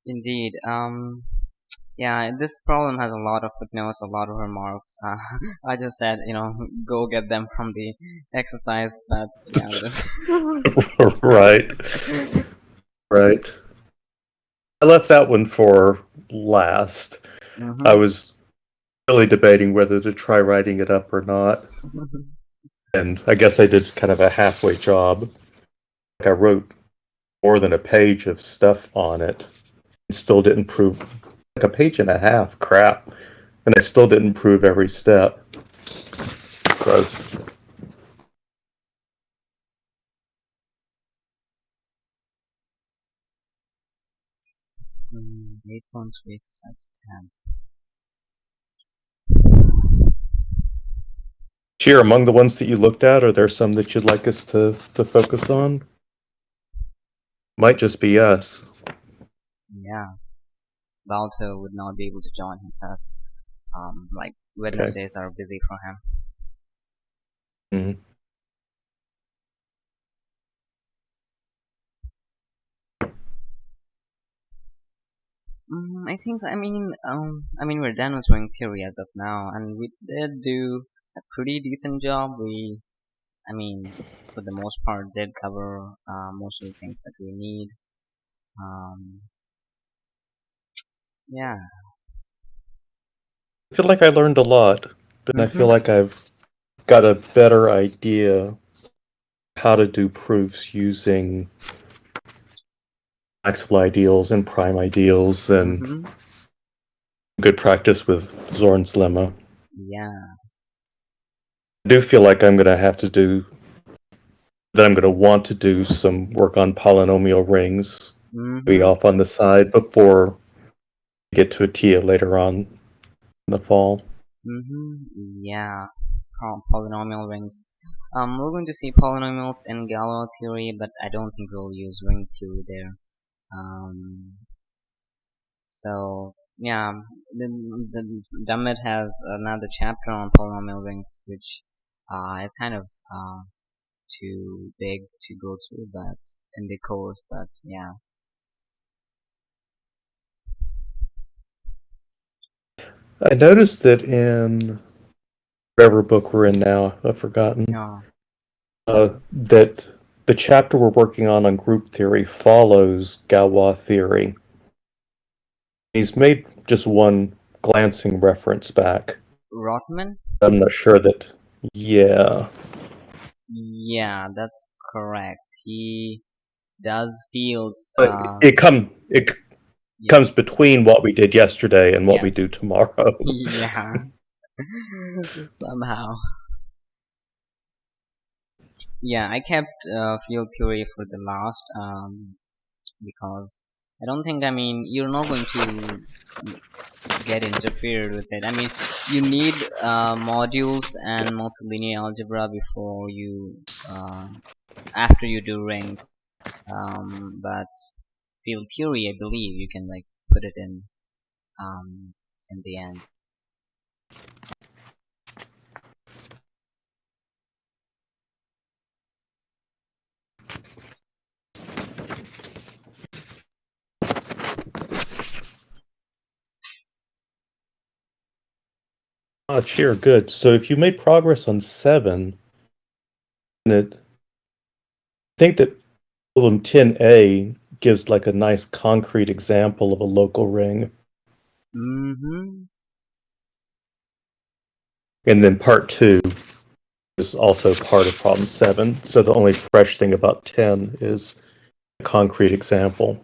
Indeed. Yeah, this problem has a lot of footnotes, a lot of remarks. I just said, go get them from the exercise, but yeah. Right, right. I left that one for last. I Mm-hmm. was really debating whether to try writing it up or not, and I guess I did kind of a halfway job. Like I wrote more than a page of stuff on it, and still didn't prove like a page and a half. Crap, and I still didn't prove every step. Gross. 8.3 exercise 10. Cheer, among the ones that you looked at, are there some that you'd like us to focus on? Might just be us. Yeah, Balto would not be able to join. He says, like Okay. Wednesdays are busy for him. Mhm. I mean, we're done with ring theory as of now, and we did do a pretty decent job. For the most part, did cover most of the things that we need. Um, yeah. I feel like I learned a lot, but I feel Mhm. like I've got a better idea how to do proofs using Maximal ideals and prime ideals and Mhm. good practice with Zorn's lemma. Yeah. I do feel like I'm going to want to do some work on polynomial rings, be Mhm. off on the side before I get to a TIA later on in the fall. Mhm. Yeah. Polynomial rings. We're going to see polynomials in Galois theory, but I don't think we'll use ring theory there. Um, So yeah, the Dummett has another chapter on polynomial rings, which is kind of too big to go through, but in the course. But yeah. I noticed that in whatever book we're in now, I've forgotten, Yeah. that the chapter we're working on group theory follows Galois theory. He's made just one glancing reference back. Rotman. I'm not sure that. Yeah. Yeah, that's correct. He does feels. But it Yeah. comes between what we did yesterday and what Yes. we do tomorrow. Yeah. Somehow. Yeah, I kept field theory for the last because I don't think, you're not going to get interfered with it. You need modules and multilinear algebra before after you do rings. But field theory, I believe you can like put it in the end. Ah, cheer, good. So if you made progress on 7, and I think that problem 10a gives like a nice concrete example of a local ring. Mm-hmm. And then part 2 is also part of problem 7. So the only fresh thing about 10 is a concrete example.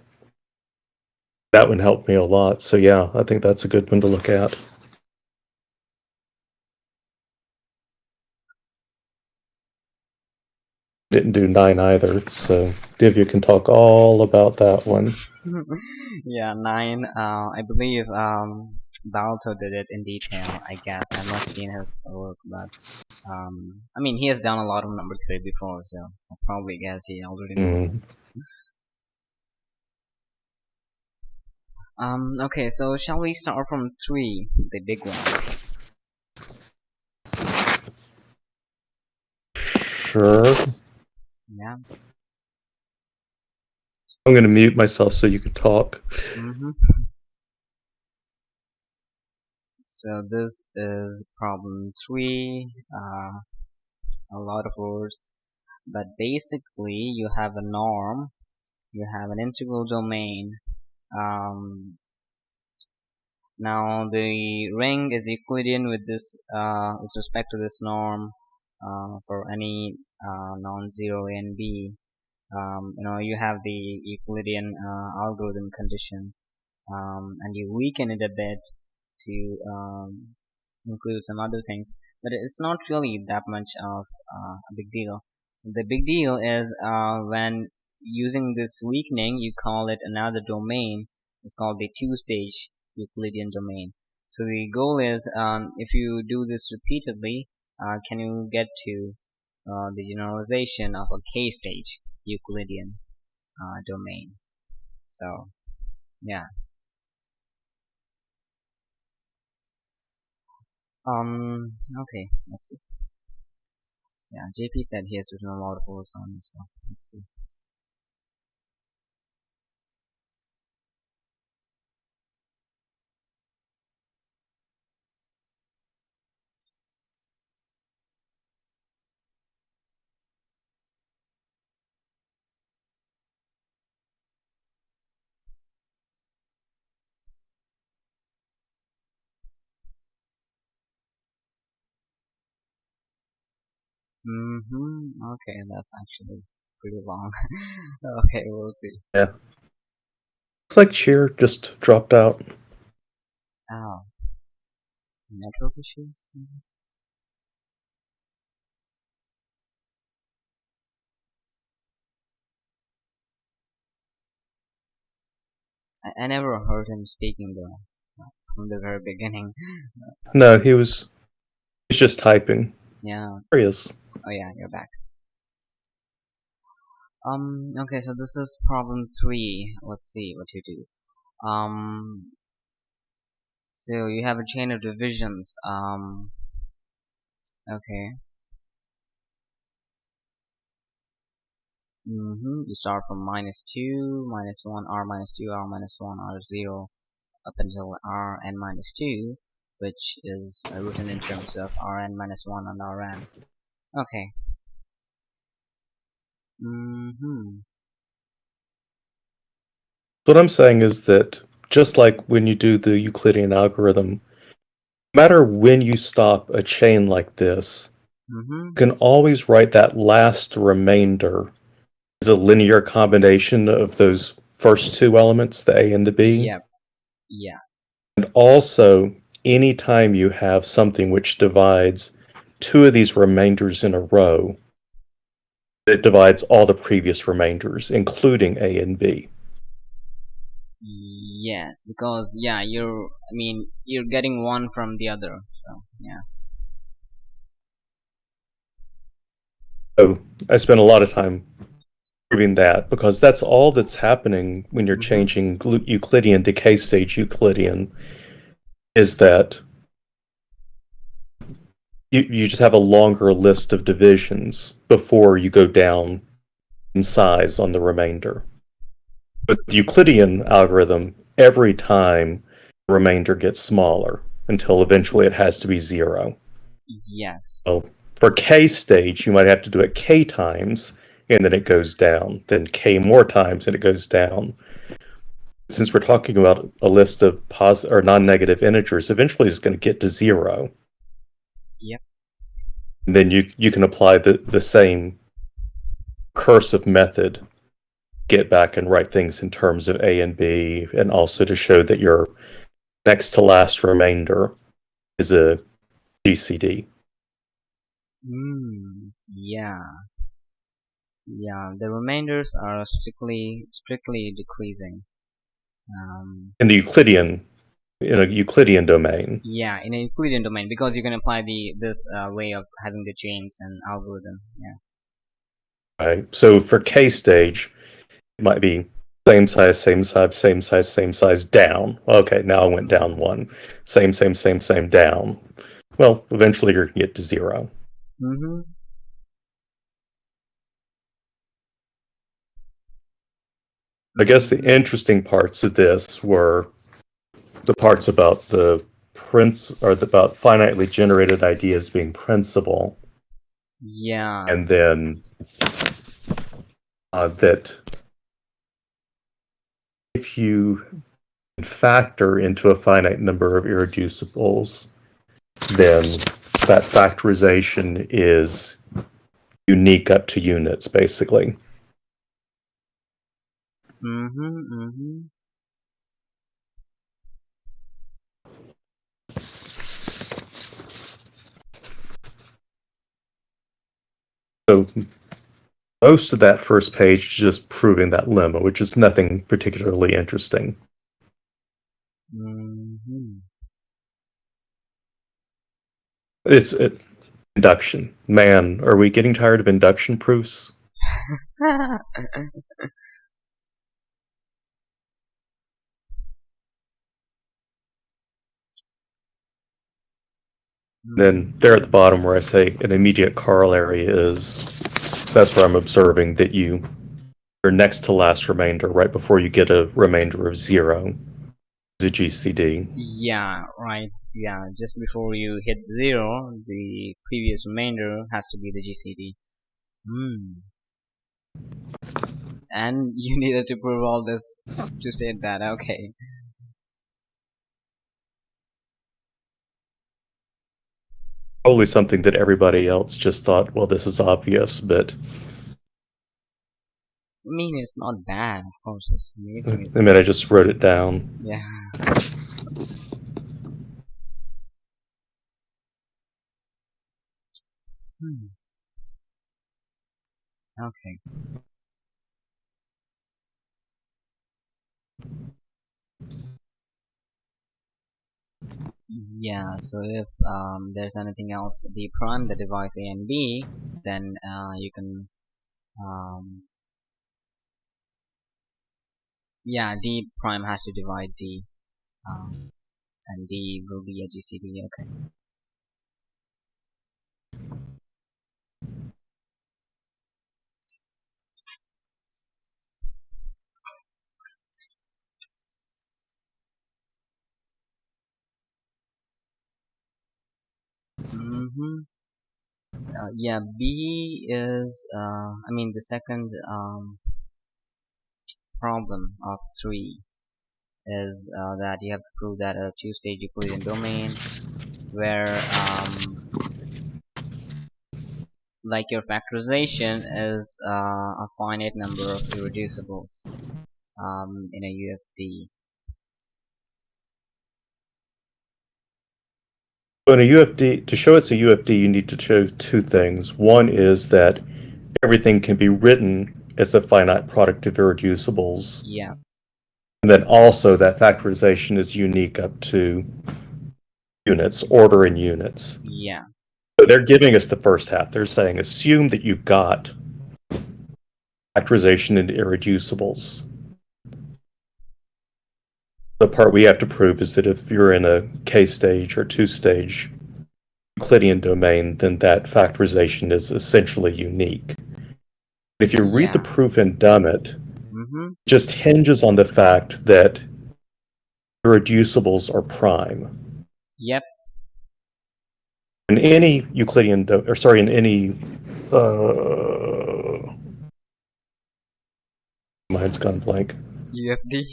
That one helped me a lot. So yeah, I think that's a good one to look at. Didn't do 9 either, so Divya can talk all about that one. Yeah, 9. I believe Balto did it in detail. I guess I've not seen his work, but he has done a lot of number 3 before, so I probably guess he already knows. Mm. Okay, so shall we start from 3, the big one? Sure. Yeah. I'm going to mute myself so you can talk. So this is problem 3. A lot of words, but basically you have a norm, you have an integral domain. Now the ring is Euclidean with this with respect to this norm for any non-zero a and b. You have the Euclidean algorithm condition, and you weaken it a bit to include some other things, but it's not really that much of a big deal. The big deal is when using this weakening, you call it another domain. It's called the two-stage Euclidean domain. So the goal is, if you do this repeatedly, can you get to the generalization of a k-stage Euclidean domain? So yeah. Okay, let's see. Yeah, JP said he has written a lot of words on this, so let's see. Okay, that's actually pretty long. Okay, we'll see. Yeah. Looks like Cheer just dropped out. Oh. Network issues? Maybe? I never heard him speaking though, from the very beginning. No, he's just typing. Yeah. There he is. Oh yeah, you're back. Okay, so this is problem 3. Let's see what you do. So you have a chain of divisions. Okay. You start from -2, -1, r -2, r -1, r0, up until rn -2, which is written in terms of rn -1 and rn. Okay. What I'm saying is that just like when you do the Euclidean algorithm, no matter when you stop a chain like this, you can always write that last remainder as a linear combination of those first two elements, the A and the B. Yep. Yeah. And also, anytime you have something which divides two of these remainders in a row, it divides all the previous remainders, including A and B. Yes, because yeah, you're getting one from the other, so yeah. So I spent a lot of time proving that because that's all that's happening when you're changing Euclidean to k-stage Euclidean, is that you just have a longer list of divisions before you go down in size on the remainder. With the Euclidean algorithm, every time the remainder gets smaller until eventually it has to be 0. Yes. So for k-stage, you might have to do it k times, and then it goes down. Then k more times, and it goes down. Since we're talking about a list of positive or non-negative integers, eventually it's going to get to 0. Yep. And then you can apply the same recursive method, get back and write things in terms of A and B, and also to show that your next to last remainder is a GCD. Yeah. Yeah, the remainders are strictly decreasing. In the Euclidean, in a Euclidean domain. Yeah, in a Euclidean domain, because you can apply this way of having the chains and algorithm. Yeah. Right. So for K stage, it might be same size, same size, same size, same size, down. Okay, now I went down 1. Same, down. Well, eventually you're going to get to 0. I guess the interesting parts of this were the parts about the about finitely generated ideas being principal, Yeah. and then that if you factor into a finite number of irreducibles, then that factorization is unique up to units, basically. So most of that first page is just proving that lemma, which is nothing particularly interesting. It's induction. Man, are we getting tired of induction proofs? Then there at the bottom where I say an immediate corollary is, that's where I'm observing that your next to last remainder, right before you get a remainder of 0, is a GCD. Yeah, right. Yeah, just before you hit 0, the previous remainder has to be the GCD. And you needed to prove all this to state that, okay. Probably something that everybody else just thought, well, this is obvious, but I mean, it's not bad, of course. It's amazing. I mean, I just wrote it down. Yeah. Okay. Yeah, so if there's anything else D prime that divides A and B, then you can yeah, D prime has to divide D, and D will be a GCD. Okay. Yeah, B is I mean the second problem of 3 is that you have to prove that a two-stage Euclidean domain where like your factorization is a finite number of irreducibles in a UFD. So in a UFD, to show it's a UFD, you need to show two things. One is that everything can be written as a finite product of irreducibles. Yeah. And then also that factorization is unique up to units, order in units. Yeah. So they're giving us the first half. They're saying, assume that you've got factorization into irreducibles. The part we have to prove is that if you're in a k-stage or two-stage Euclidean domain, then that factorization is essentially unique. If you read the proof and dumb it, it just hinges on the fact that irreducibles are prime. Yep. In any Euclidean, in any mine's gone blank. UFD.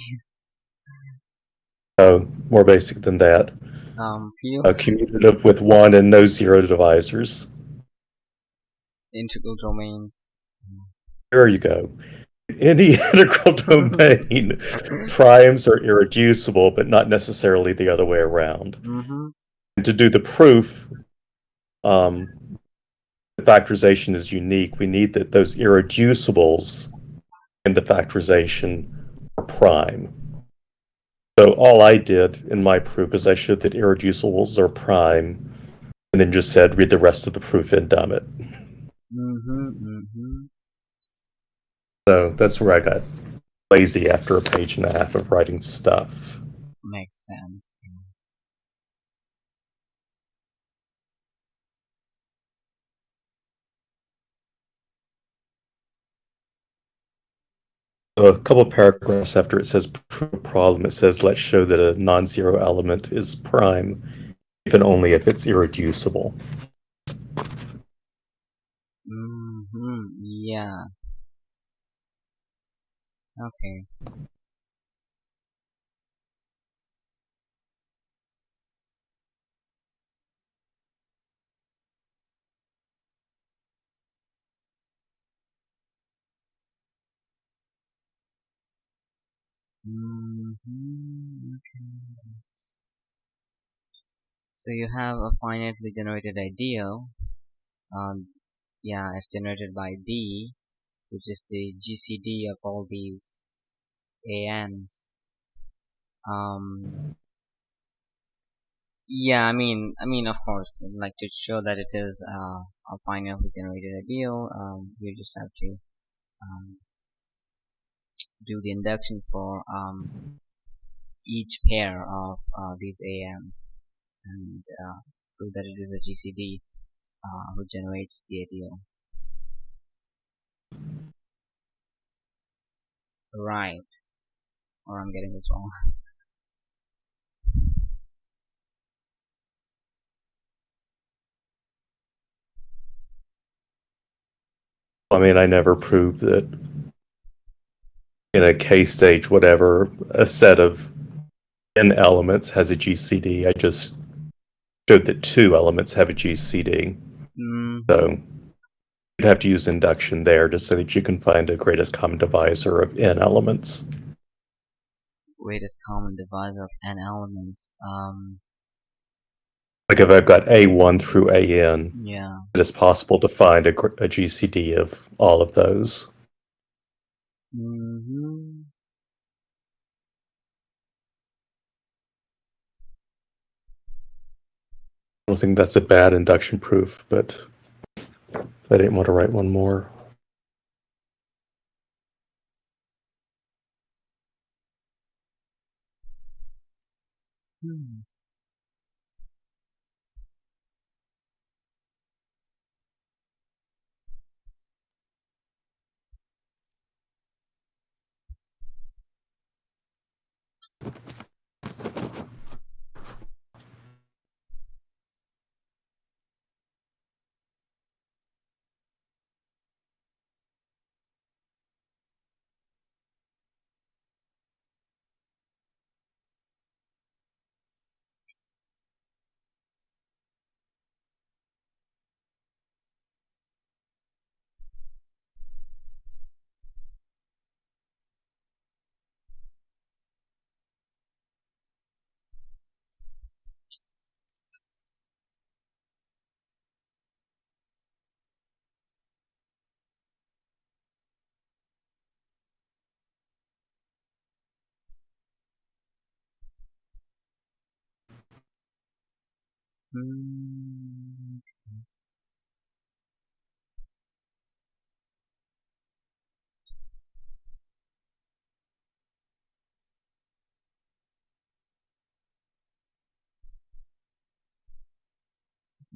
More basic than that. Fields. Commutative with 1 and no zero divisors. Integral domains. There you go. Any integral domain, primes are irreducible, but not necessarily the other way around. And to do the proof, the factorization is unique. We need that those irreducibles in the factorization are prime. So all I did in my proof is I showed that irreducibles are prime, and then just said read the rest of the proof and dumb it. So that's where I got lazy after a page and a half of writing stuff. Makes sense. A couple paragraphs after it says prove a problem, it says let's show that a non-zero element is prime, if and only if it's irreducible. Yeah. Okay. Okay. So you have a finitely generated ideal. Yeah, it's generated by D, which is the GCD of all these ANs. Yeah, of course, like to show that it is a finitely generated ideal, you just have to um, do the induction for each pair of these AMs and prove that it is a GCD who generates the ideal. Right, or I'm getting this wrong. I mean, I never proved that in a k-stage whatever, a set of n elements has a GCD. I just showed that 2 elements have a GCD. So you'd have to use induction there just so that you can find a greatest common divisor of n elements. Greatest common divisor of n elements. Like if I've got A1 through AN, Yeah. it is possible to find a GCD of all of those. I don't think that's a bad induction proof, but I didn't want to write one more.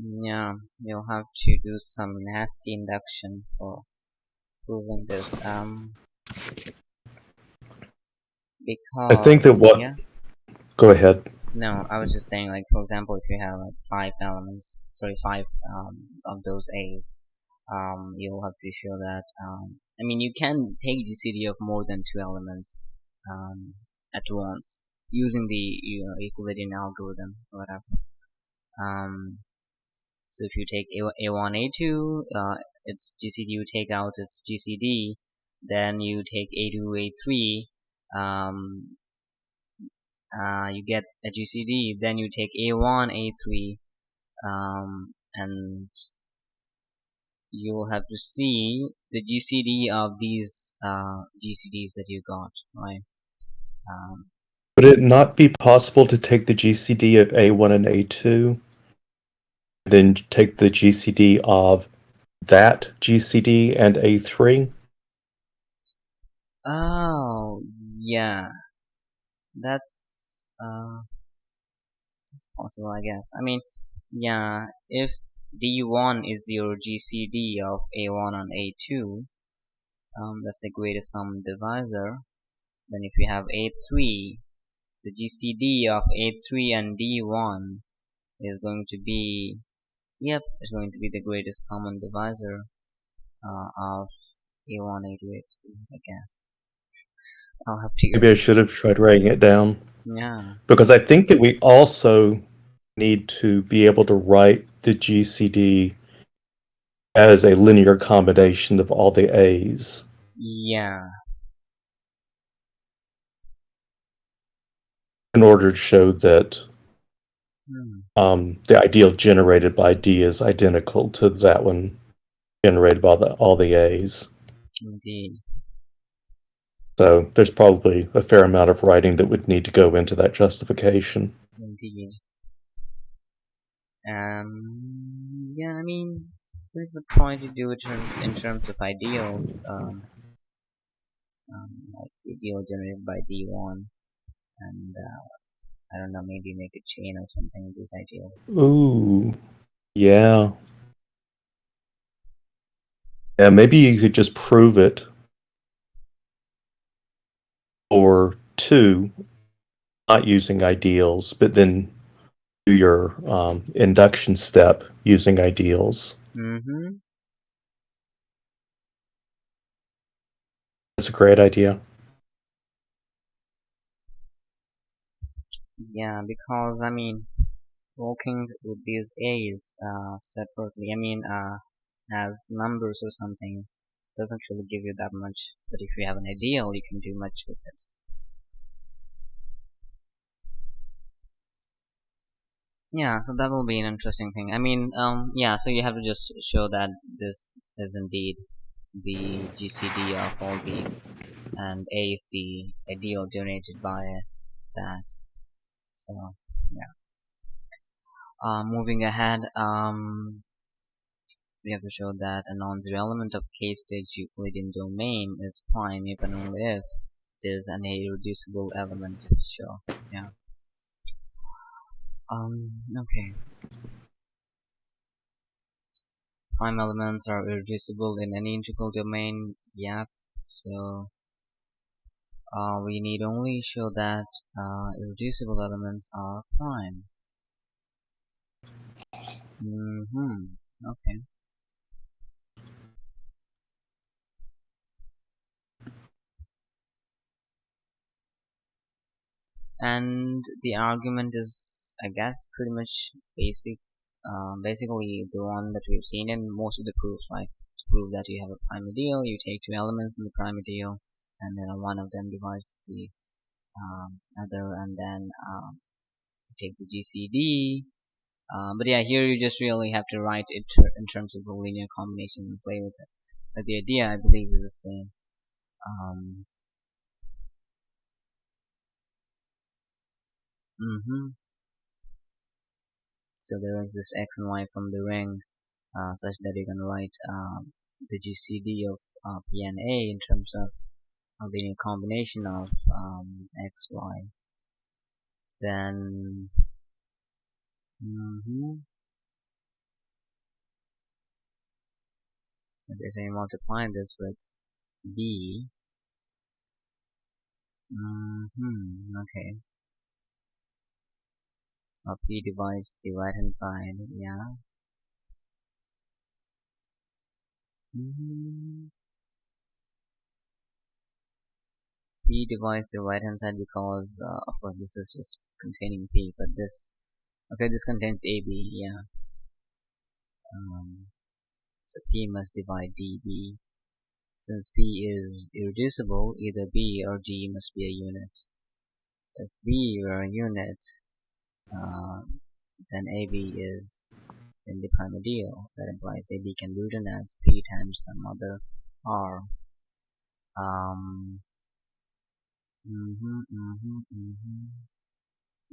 Yeah, you'll have to do some nasty induction for proving this. I think that Because what. yeah, Go ahead. no, I was just saying, like, for example, if you have like five of those A's, you'll have to show that. You can take GCD of more than 2 elements at once using the Euclidean algorithm, or whatever. So if you take A1, A2, its GCD, you take out its GCD, then you take A2, A3, um, you get a GCD, then you take A1, A3, and you will have to see the GCD of these GCDs that you got, right? Would it not be possible to take the GCD of A1 and A2, then take the GCD of that GCD and A3? Oh, yeah, that's possible, I guess. Yeah, if D1 is your GCD of A1 and A2, that's the greatest common divisor, then if you have A3, the GCD of A3 and D1 is going to be, yep, it's going to be the greatest common divisor of A1, A2, A3, I guess. I'll have to. Maybe I should have tried writing it down. Yeah. Because I think that we also need to be able to write the GCD as a linear combination of all the A's. Yeah. In order to show that the ideal generated by D is identical to that one generated by all the A's. Indeed. So there's probably a fair amount of writing that would need to go into that justification. Indeed. Yeah, I mean, we would try to do it in terms of ideals, like ideal generated by D1, and I don't know, maybe make a chain or something of these ideals. Ooh, yeah. Yeah, maybe you could just prove it for 2, not using ideals, but then do your induction step using ideals. Mm-hmm. That's a great idea. Yeah, because I mean, working with these A's separately, I mean, as numbers or something, doesn't really give you that much. But if you have an ideal, you can do much with it. Yeah, so that will be an interesting thing. I mean, yeah, so you have to just show that this is indeed the GCD of all these, and A is the ideal generated by that. So, yeah. Moving ahead, we have to show that a non-zero element of k-stage Euclidean domain is prime if and only if it is an irreducible element. Sure, yeah. Okay. Prime elements are irreducible in any integral domain. Yep. So we need only show that irreducible elements are prime. Okay. And the argument is, I guess, pretty much basically the one that we've seen in most of the proofs. Like, to prove that you have a prime ideal, you take 2 elements in the prime ideal, and then one of them divides the other, and then take the GCD. But yeah, here you just really have to write it in terms of the linear combination and play with it. But the idea, I believe, is the same. So there is this x and y from the ring, such that you can write the GCD of P and A in terms of a linear combination of x, y. Then if I multiply this with b, okay. P divides the right hand side, yeah. P divides the right hand side because of course this is just containing P, but this, okay, this contains AB, yeah. So P must divide DB. Since P is irreducible, either B or D must be a unit. If B were a unit, then AB is in the prime ideal. That implies AB can be written as P times some other R.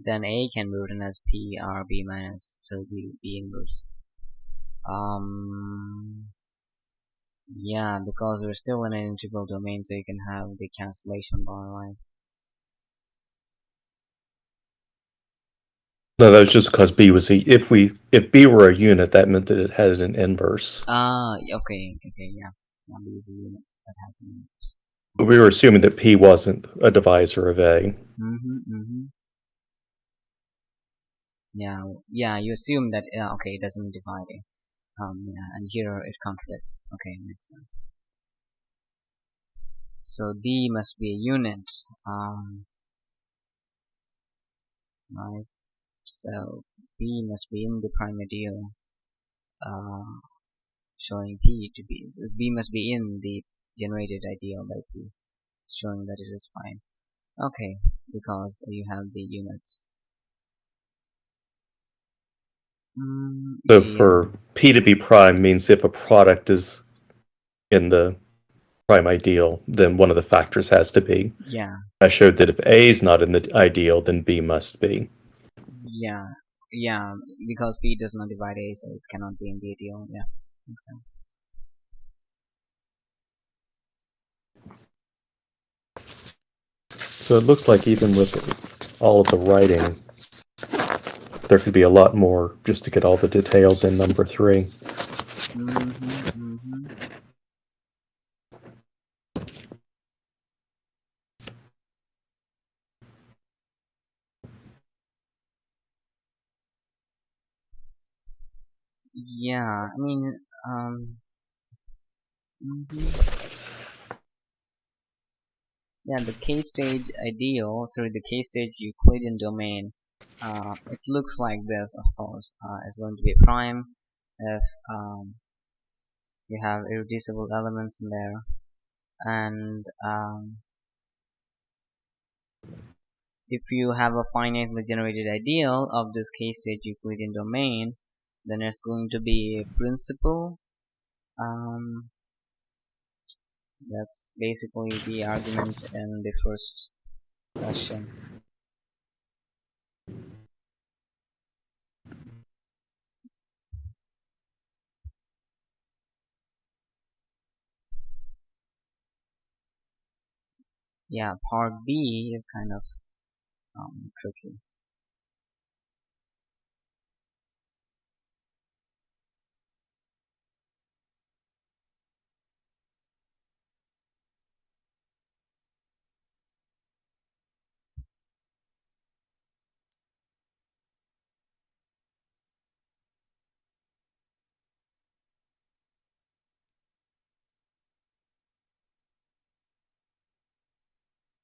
Then A can be written as P R B minus, so B inverse. Yeah, because we're still in an integral domain, so you can have the cancellation bar, right? No, that was just because B was if B were a unit, that meant that it had an inverse. Okay, yeah. B is a unit. that has an inverse. But we were assuming that P wasn't a divisor of A. Yeah, you assume that, okay, it doesn't divide it. Yeah, and here it contradicts. Okay, makes sense. So D must be a unit. Right. So B must be in the prime ideal. Showing B must be in the generated ideal by P, showing that it is prime. Okay, because you have the units. So Yeah. for P to be prime means if a product is in the prime ideal, then one of the factors has to be. Yeah. I showed that if A is not in the ideal, then B must be. Yeah. Yeah. Because P does not divide A, so it cannot be in the ideal. Yeah, makes sense. So it looks like even with all of the writing, there could be a lot more just to get all the details in number 3. Yeah, I mean, yeah, the K-stage ideal, sorry, the K-stage Euclidean domain, it looks like this, of course. It's going to be prime if you have irreducible elements in there, and if you have a finitely generated ideal of this K-stage Euclidean domain, then it's going to be a principal. That's basically the argument in the first question. Yeah, part B is kind of tricky.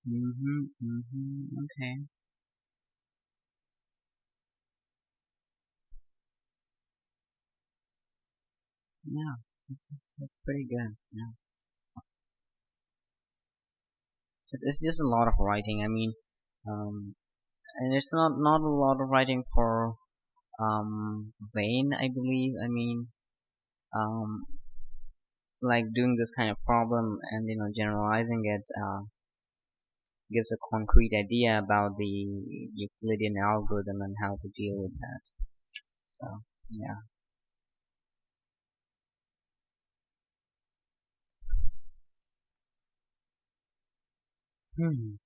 Okay. Yeah, it's pretty good. Yeah, it's just a lot of writing. I mean, and it's not a lot of writing for Vane, I believe. I mean, um, like doing this kind of problem and generalizing it gives a concrete idea about the Euclidean algorithm and how to deal with that. So yeah. Hmm.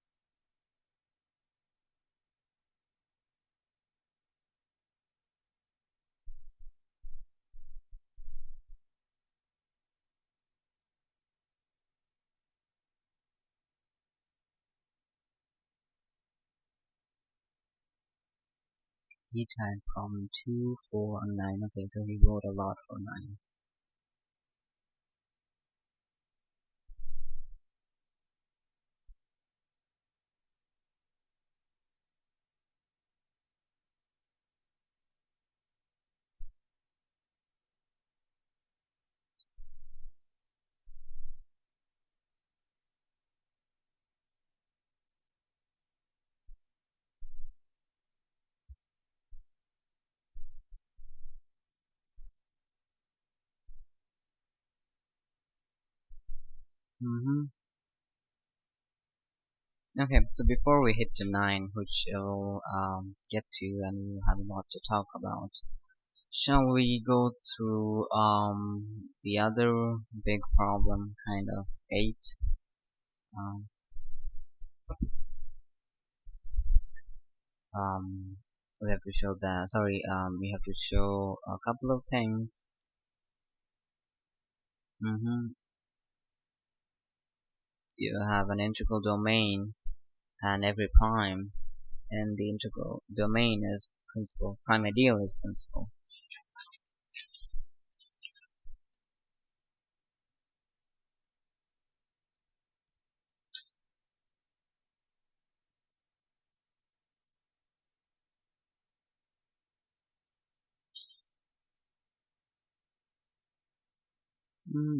He tried problem 2, 4, and 9. Okay, so he wrote a lot for 9. Okay, so before we hit to 9, which we'll get to and we'll have a lot to talk about, shall we go through the other big problem, kind of 8? Um, we have to show that. Sorry, we have to show a couple of things. you have an integral domain, and every prime in the integral domain is principal. Prime ideal is principal.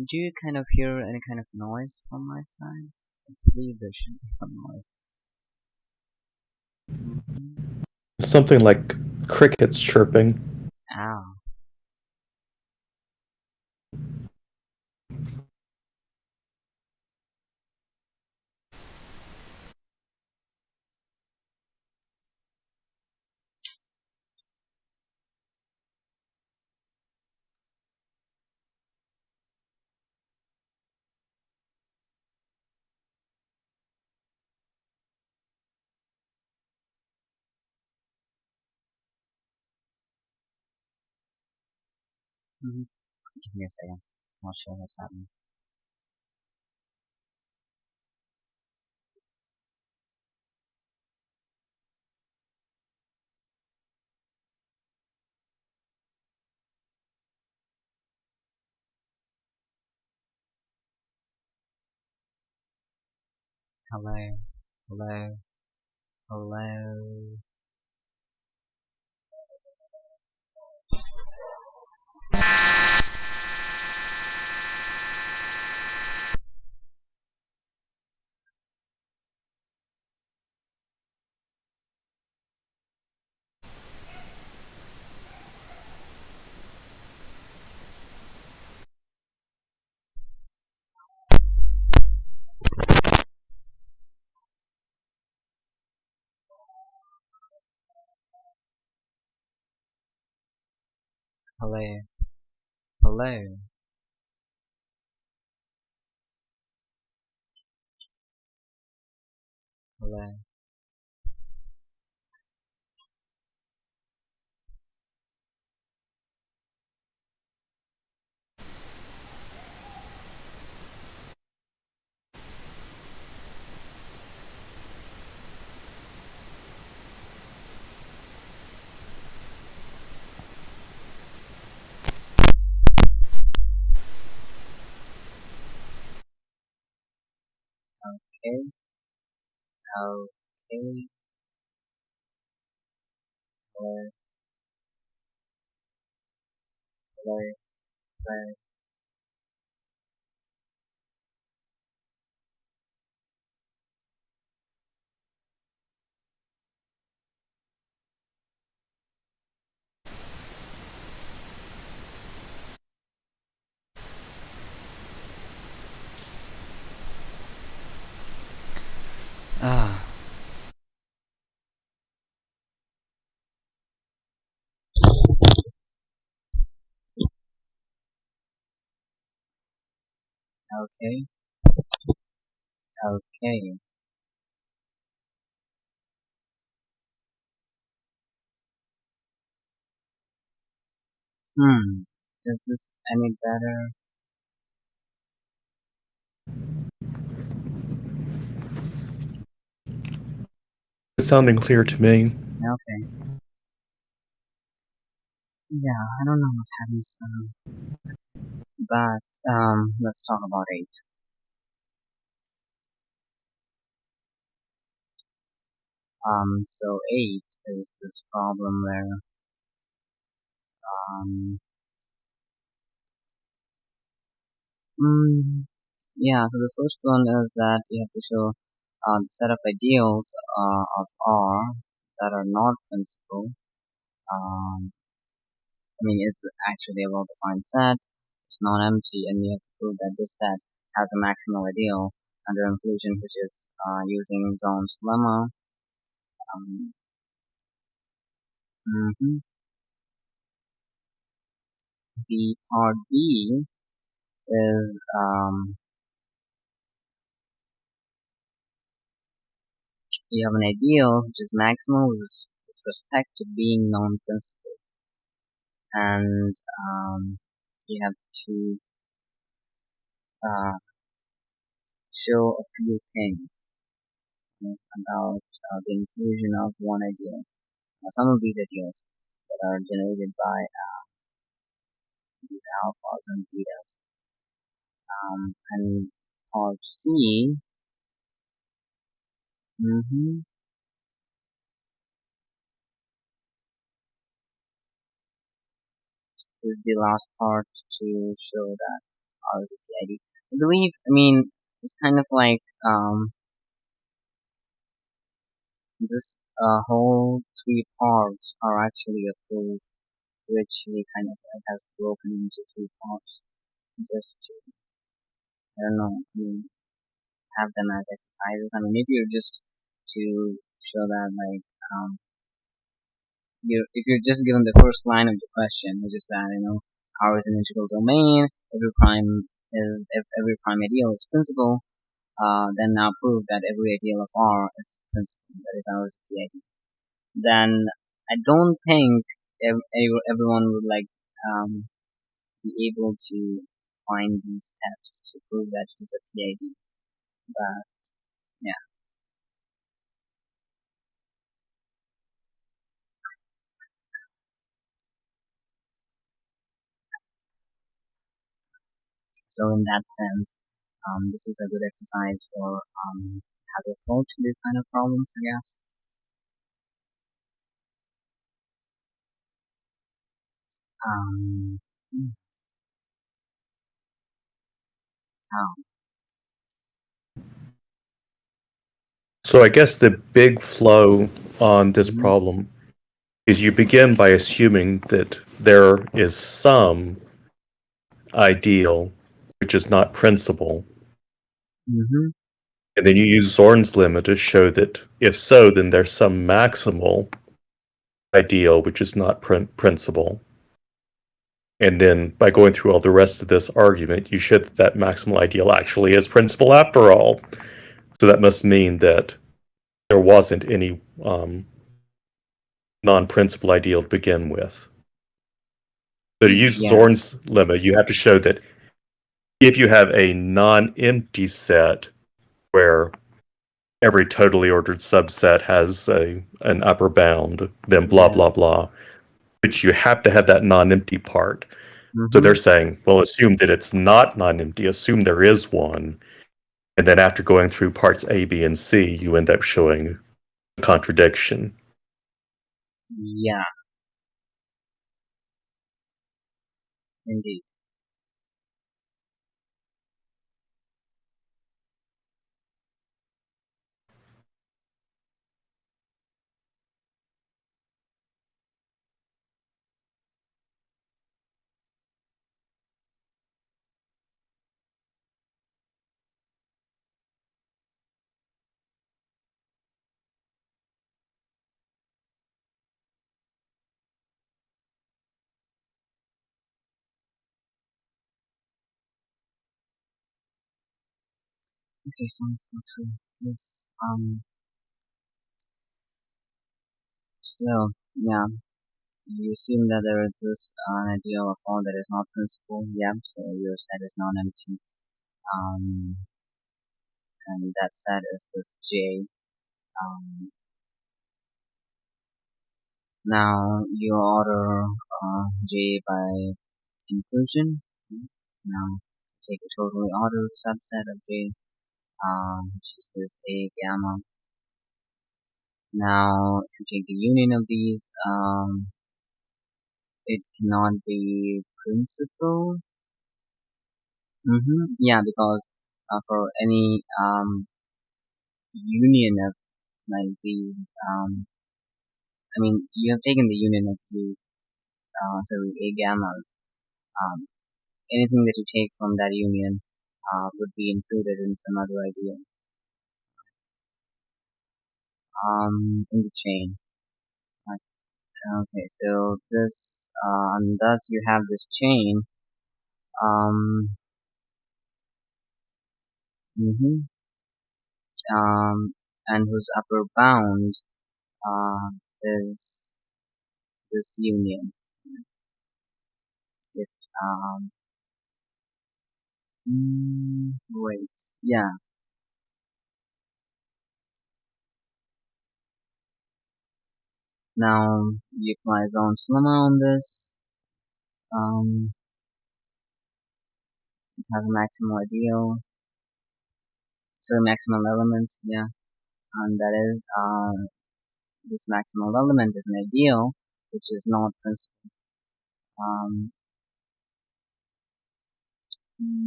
Do you kind of hear any kind of noise from my side? I believe there should be some noise. Something like crickets chirping. Ow. Give me a second. Not sure what's happening. Hello. Hello. Hello. Hello. Hello. Hello. Okay. Okay. Hello. Hello. Hello. Ah. Okay. Okay. Is this any better? It's sounding clear to me. Okay. Yeah, I don't know what's happening, but let's talk about 8. So 8 is this problem where um yeah, so the first one is that we have to show the set of ideals of R that are not principal. I mean, it's actually a well-defined set. It's non-empty, and we have to prove that this set has a maximal ideal under inclusion, which is using Zone's lemma. Um, mhm. The part B is you have an ideal which is maximal with respect to being non-principal, and you have to uh, show a few things about the inclusion of one ideal. Some of these ideals that are generated by these alphas and betas. And part C mm-hmm, is the last part to show that R is a PID. I believe, it's kind of like this whole three parts are actually a proof which he kind of like has broken into three parts just to, I don't know, have them as exercises. Maybe you're just to show that like if you're just given the first line of the question, which is that R is an integral domain, if every prime ideal is principal, then now prove that every ideal of R is principal, that is R is the ideal. Then I don't think everyone would be able to find these steps to prove that it is a PID. But yeah. So in that sense, this is a good exercise for how to approach these kind of problems, I guess. Um, how? So I guess the big flow on this Mm-hmm. problem is you begin by assuming that there is some ideal which is not principal, Mm-hmm. and then you use Zorn's lemma to show that if so, then there's some maximal ideal which is not principal. And then by going through all the rest of this argument, you show that that maximal ideal actually is principal after all. So that must mean that there wasn't any non-principal ideal to begin with. So to use Yeah. Zorn's lemma, you have to show that if you have a non-empty set where every totally ordered subset has an upper bound, then blah, Yeah. blah, blah, but you have to have that non-empty part. So Mm-hmm. they're saying, well, assume that it's not non-empty, assume there is one, and then after going through parts A, B, and C, you end up showing a contradiction. Yeah. Indeed. Okay, so let's go through this. So yeah, you assume that there exists an ideal of R that is not principal. Yeah. So your set is non-empty. Um, and that set is this J. Um, Now you order J by inclusion. Now take a totally ordered subset of J, which is this A gamma. Now if you take the union of these, it cannot be principal. Yeah, because for any union of like these, you have taken the union of the A gammas. Um, Anything that you take from that union would be included in some other ideal in the chain. Right. Okay, so this and thus you have this chain um, mhm, and whose upper bound uh, is this union. It wait, yeah. Now you apply zone lemma on this. It has a maximal ideal, so maximal element, yeah, and that is this maximal element is an ideal, which is not principal.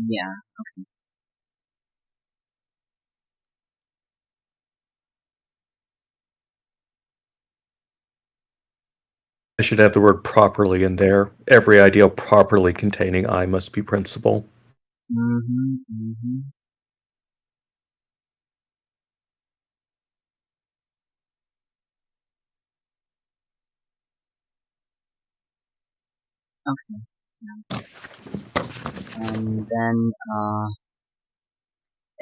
Yeah, okay. I should have the word properly in there. Every ideal properly containing I must be principal. Okay, yeah. And then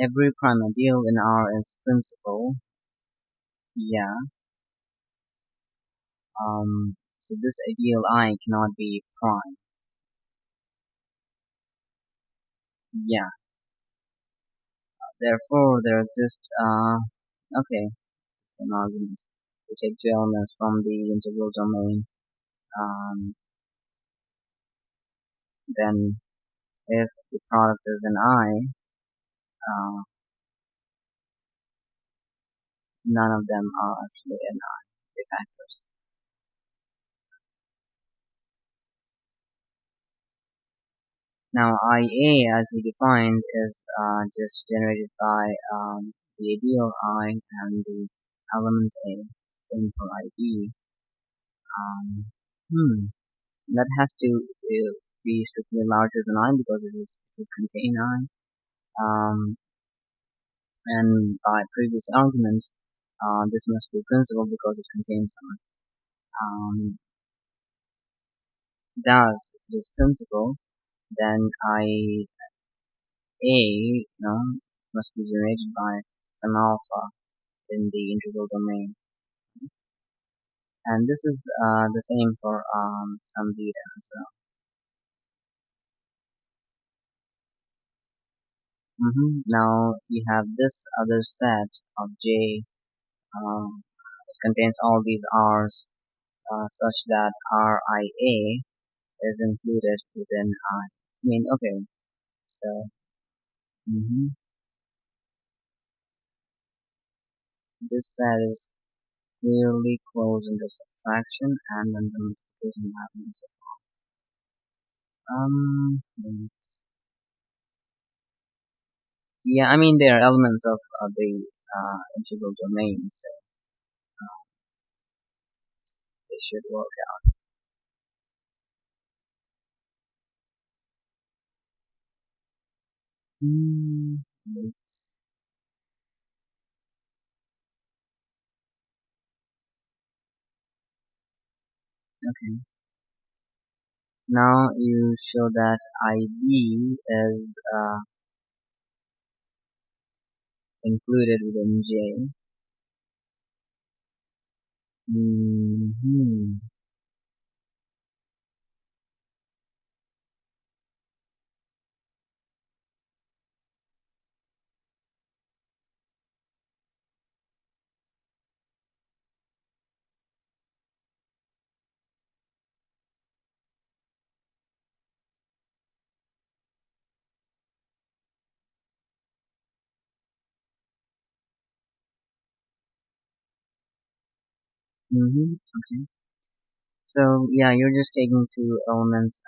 every prime ideal in R is principal. Yeah. So this ideal I cannot be prime. Yeah. Therefore, there exists okay, same argument. We take two elements from the integral domain. Then if the product is an I, none of them are actually an I, the factors. Now IA, as we defined, is just generated by the ideal I and the element A. Same for IB. That has to be strictly larger than I because it contain I. And by previous arguments, this must be principal because it contains I. Thus, if it is principal, then IA, must be generated by some alpha in the integral domain. And this is the same for some beta as well. Now you have this other set of J. It contains all these R's such that RIA is included within I. I mean, okay, so this set is clearly closed under subtraction and under multiplication happens. Wait. Yeah, I mean they are elements of the integral domain, so they should work out. Wait. Okay. Now you show that IB is included within J. Mm-hmm. Okay. So yeah, you're just taking two elements.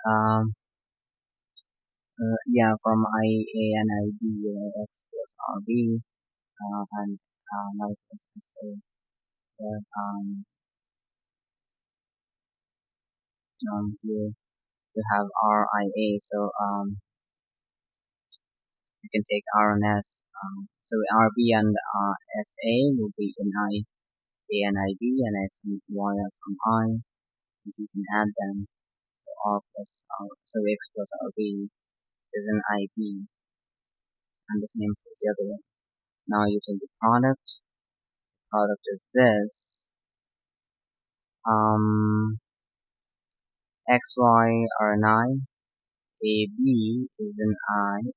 Yeah, from IA and IB, X plus RB, and like let's say that you have RIA, so you can take R and S. So RB and SA will be in I, A and IB, and X and Y are from I. You can add them. So R plus R, so X plus RB is an IB, and the same for the other one. Now you take the product. Product is this. XY are an I. AB is an I.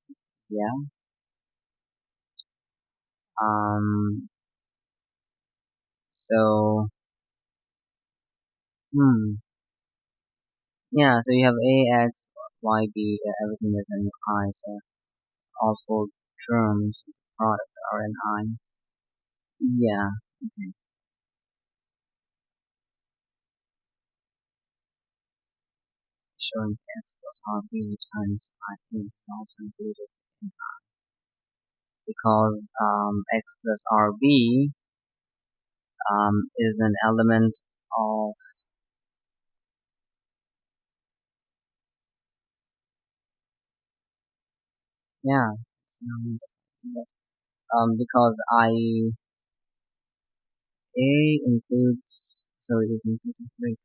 Yeah. So Hmm. Yeah, so you have AX, YB, everything is in I, so all four terms, product are in I. Yeah, okay. Showing X plus RB times I is also included in I. Because X plus RB is an element of, yeah, because A includes, so it is included, wait,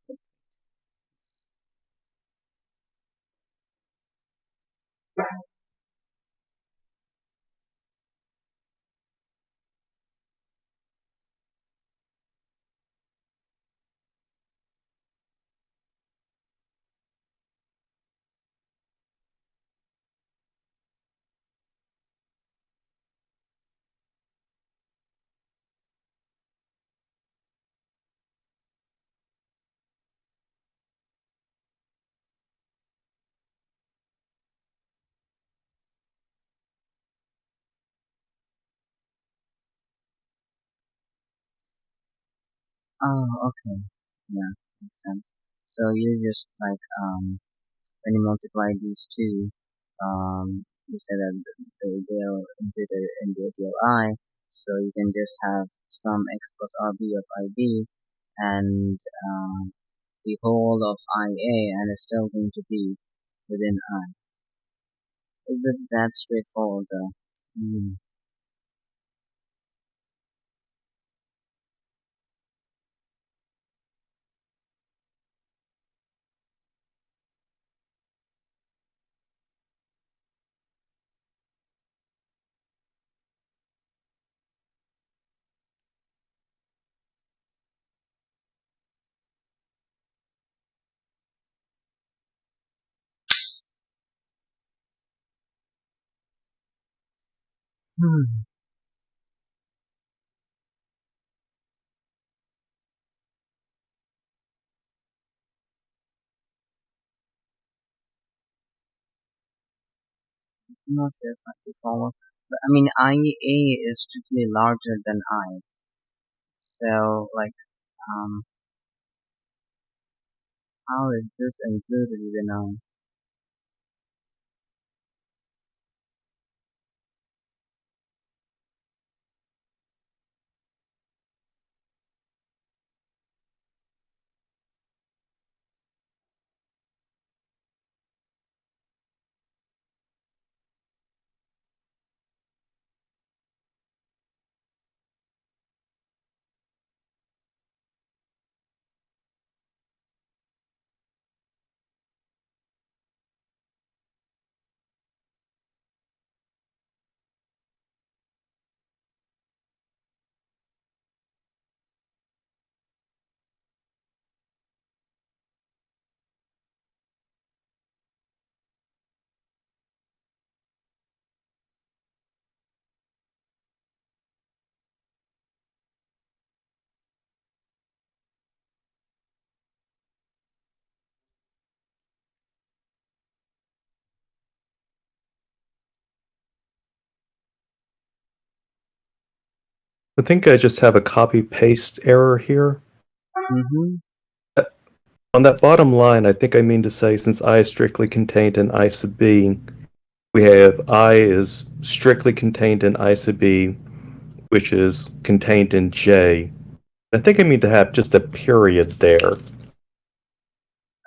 oh, okay, yeah, makes sense. So you just like, when you multiply these two, you say that they are included in the ideal I, so you can just have some X plus RB of IB, and the whole of IA, and it's still going to be within I. Is it that straightforward though? Hmm. Hmm. I'm not sure if I can follow. But I mean, IA is strictly larger than I. So, like, um, how is this included within I? I think I just have a copy paste error here. Mm-hmm. On that bottom line, I think I mean to say since I is strictly contained in I sub B, we have I is strictly contained in I sub B, which is contained in J. I think I mean to have just a period there.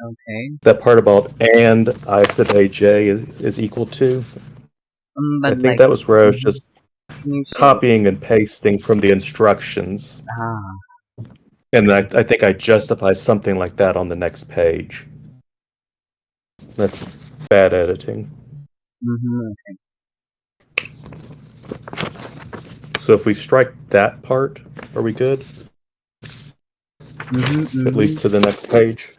Okay. That part about and I sub AJ is equal to. But I think like, that was where I was mm-hmm. just Can you show? copying and pasting from the instructions. Ah. And I think I justify something like that on the next page. That's bad editing. Mm-hmm. So if we strike that part, are we good? Mm-hmm. At Mm-hmm. least to the next page?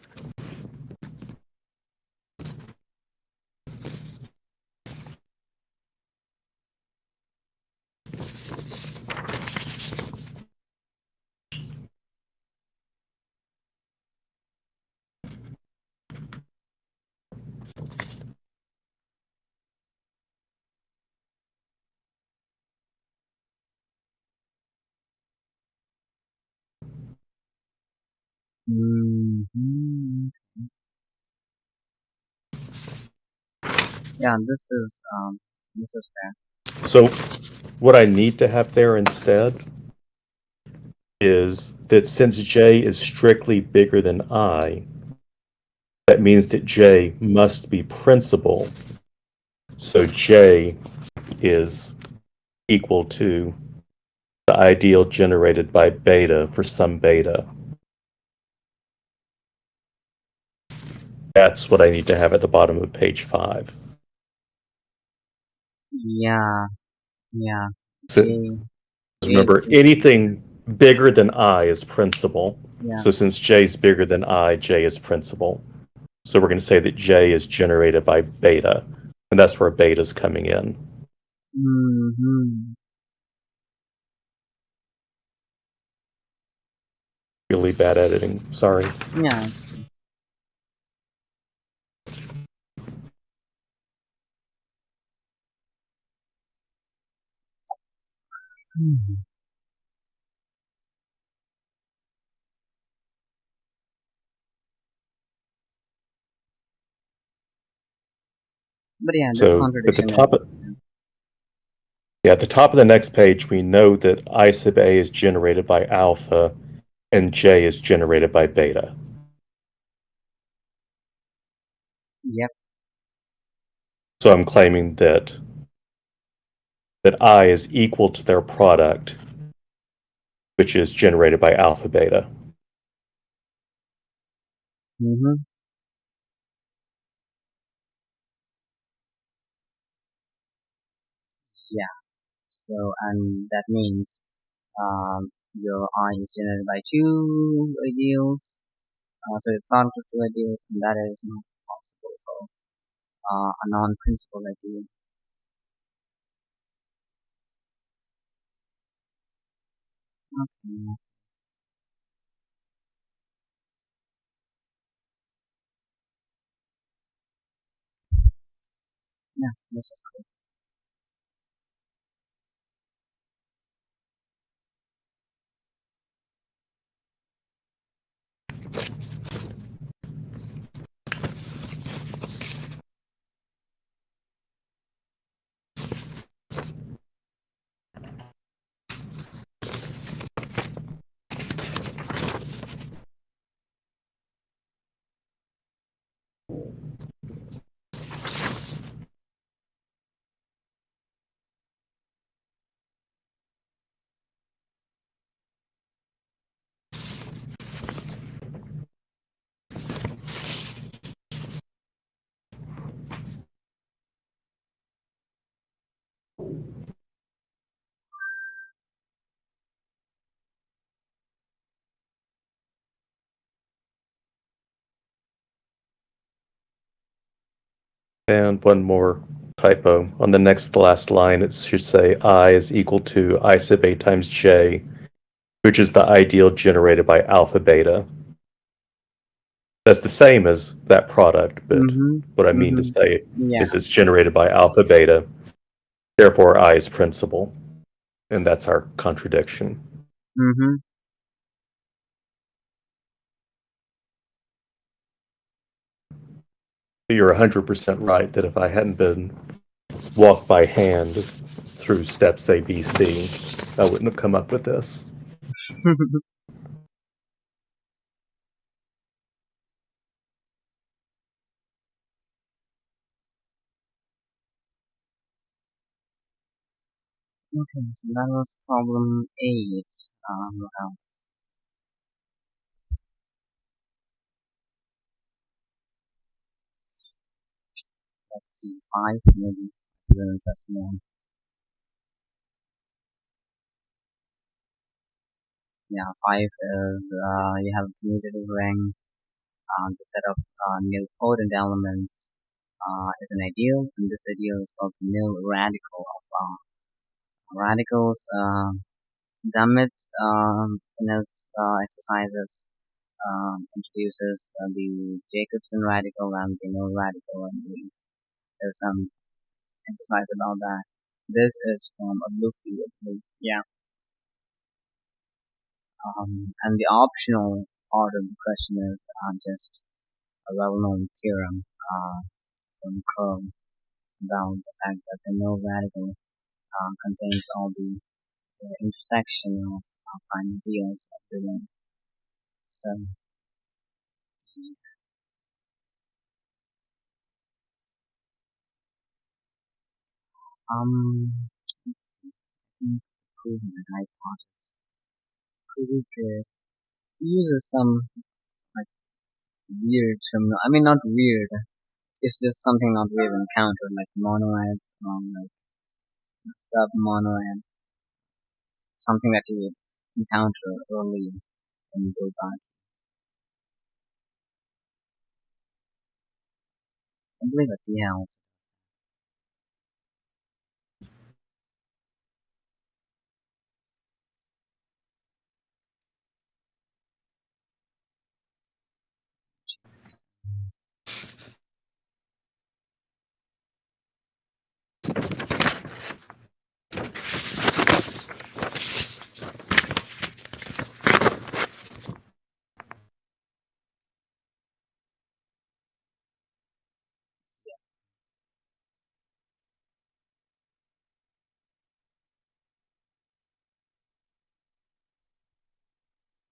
Mm-hmm. Yeah, this is fair. So what I need to have there instead is that since J is strictly bigger than I, that means that J must be principal. So J is equal to the ideal generated by beta for some beta. That's what I need to have at the bottom of page 5. Yeah, yeah. So J, J is remember, principal. anything bigger than I is principal. Yeah. So since J is bigger than I, J is principal. So we're going to say that J is generated by beta, and that's where beta is coming in. Mm-hmm. Really bad editing. Sorry. Yeah, it's true. Hmm. But yeah, this So at the contradiction top, is. at the top of the next page, we know that I sub A is generated by alpha, and J is generated by beta. Yep. So I'm claiming that I is equal to their product, which is generated by alpha beta. Mm-hmm. Yeah. So, and that means your I is generated by two ideals. So the product of two ideals, and that is not possible for a non-principal ideal. Okay. Yeah, this is cool. And one more typo. On the next to last line, it should say I is equal to I sub A times J, which is the ideal generated by alpha beta. That's the same as that product, but Mm-hmm. what I mean to Mm-hmm. say Yeah. is it's generated by alpha beta, therefore I is principal. And that's our contradiction. Mm-hmm. You're 100% right that if I hadn't been walked by hand through steps A, B, C, I wouldn't have come up with this. Okay, so that was problem 8. What else? Let's see, 5 maybe. The best one. Yeah, 5 is you have a commutative ring. The set of nilpotent elements is an ideal, and this ideal is called the nil radical of radicals. Damit in his exercises introduces the Jacobson radical and the nil radical, and there's some exercise about that. This is from a Luffy, I believe. Yeah. And the optional part of the question is just a well-known theorem from Curve about the fact that the no radical contains all the intersection of prime ideals of the ring. So let's see. I think proving that hypothesis pretty good. He uses some like weird term. I mean, not weird. It's just something not we've encountered, like monoids, like sub-monoid, something that you would encounter early when you go back. I believe at the house.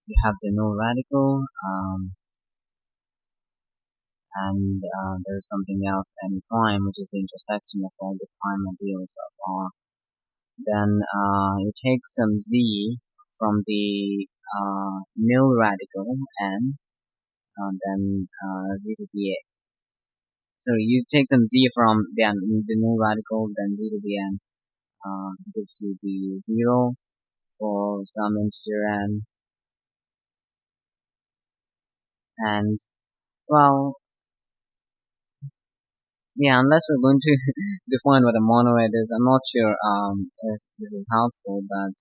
You have the no radical, and there's something else, n prime, which is the intersection of all the prime ideals of R. Then you take some z from the nil radical n, then z to the a. So you take some z from the nil radical, then z to the n gives you the 0 for some integer n, and well, yeah, unless we're going to define what a monoid is, I'm not sure if this is helpful, but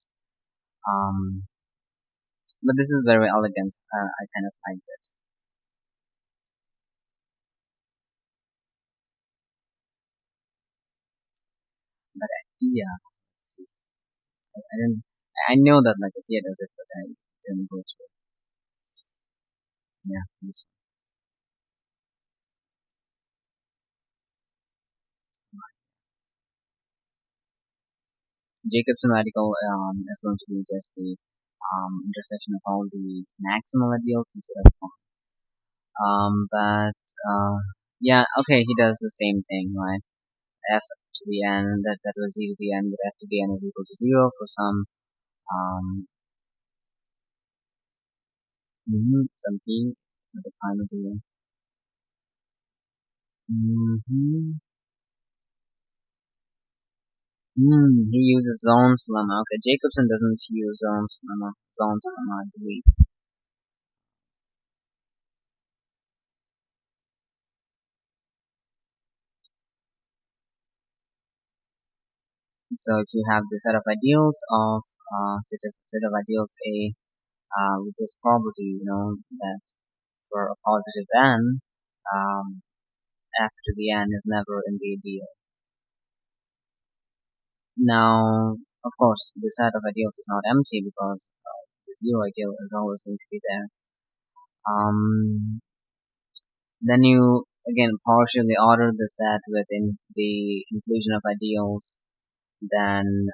this is very elegant. I kind of like it. But idea, let's see. I didn't. I know that like idea does it, but I didn't go through it. Yeah, this Jacobson radical is going to be just the intersection of all the maximal ideals instead of but yeah, okay, he does the same thing, right? F to the n, that was z to the n, but f to the n is equal to 0 for some some p as a prime ideal. He uses Zone's lemma. Okay, Jacobson doesn't use Zone's lemma, I believe. So if you have the set of ideals of set of ideals A with this property, that for a positive n, f to the n is never in the ideal. Now, of course, the set of ideals is not empty because the zero ideal is always going to be there. Then you again partially order the set within the inclusion of ideals, then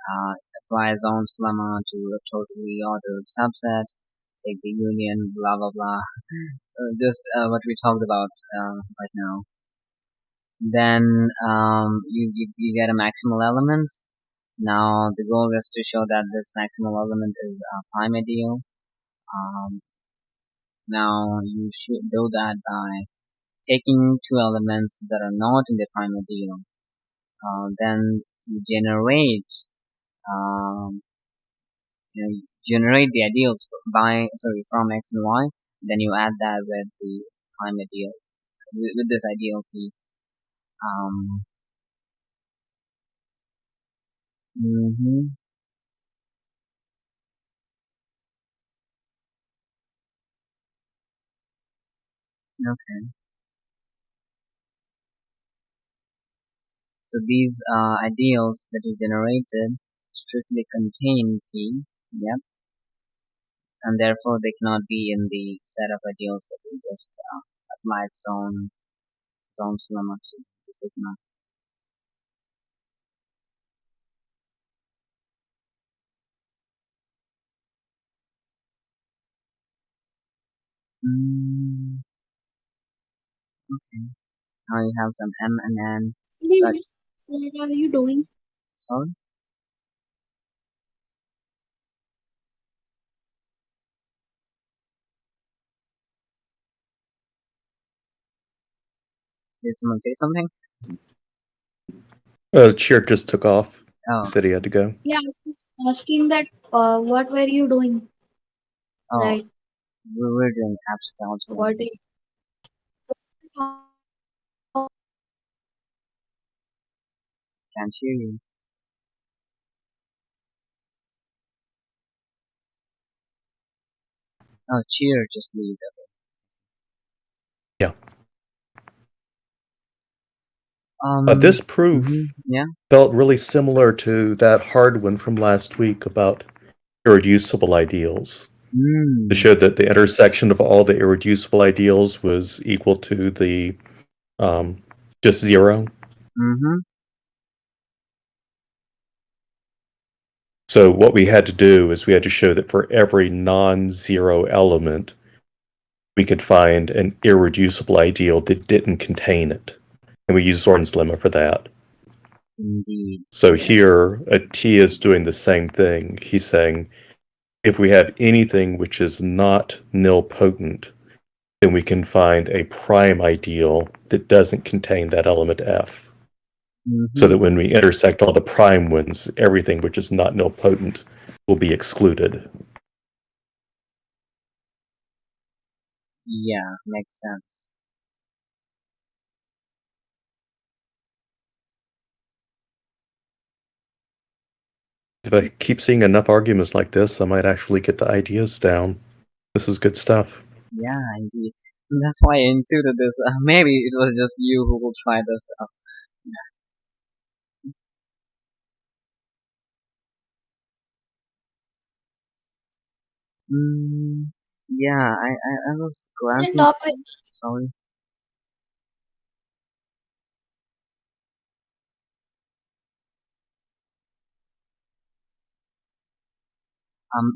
apply Zone's lemma to a totally ordered subset, take the union, blah blah blah, just what we talked about right now. Then you get a maximal element. Now the goal is to show that this maximal element is a prime ideal. Now you should do that by taking two elements that are not in the prime ideal. Then you generate the ideals from x and y. Then you add that with the prime ideal, with this ideal p. Okay. So these ideals that you generated strictly contain p. Yep. and therefore they cannot be in the set of ideals that we just applied zones lemma to the sigma. Okay. Now you have some M and N. Such. What are you doing? Sorry? Did someone say something? Cheer just took off. Oh. He said he had to go. Yeah, I was asking that what were you doing? Oh, Like we were doing abstract algebra. what Can't hear you. Oh, cheer, just leave. Yeah. This This proof yeah. felt really similar to that hard one from last week about irreducible ideals. It showed that the intersection of all the irreducible ideals was equal to the just zero. So what we had to do is we had to show that for every non-zero element, we could find an irreducible ideal that didn't contain it. And we used Zorn's lemma for that. Indeed. So here, a T is doing the same thing. He's saying, if we have anything which is not nilpotent, then we can find a prime ideal that doesn't contain that element F. So that when we intersect all the prime ones, everything which is not nilpotent will be excluded. Yeah, makes sense. If I keep seeing enough arguments like this, I might actually get the ideas down. This is good stuff. Yeah, indeed. That's why I included this. Maybe it was just you who will try this out. Yeah, I was glancing. Sorry.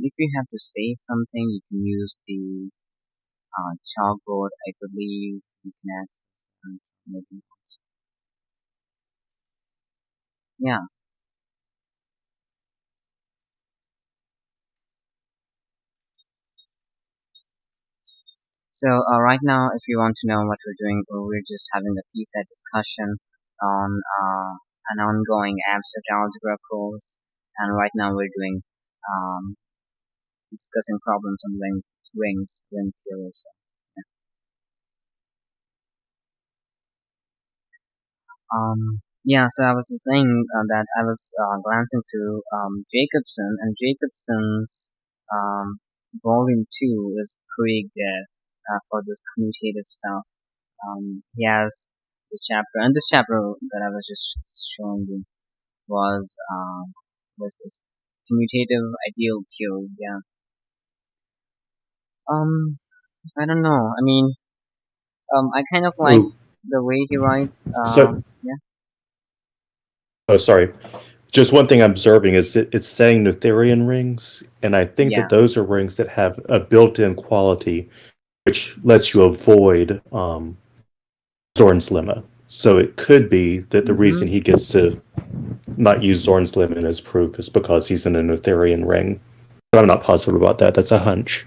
If you have to say something, you can use the chalkboard. I believe you can access maybe. Yeah. So right now, if you want to know what we're doing, we're just having a PSET discussion on an ongoing abstract algebra course, and right now we're doing discussing problems on ring theory. So, yeah. So I was saying that I was glancing through Jacobson, and Jacobson's volume 2 is pretty good for this commutative stuff. He has this chapter, and this chapter that I was just showing you was this commutative ideal theory. Yeah. I don't know. I mean, I kind of like the way he writes. Yeah. Oh, sorry. Just one thing I'm observing is that it's saying Noetherian rings, and I think that those are rings that have a built-in quality which lets you avoid Zorn's lemma. So it could be that the reason he gets to not use Zorn's lemma in his proof is because he's in a Noetherian ring. But I'm not positive about that. That's a hunch.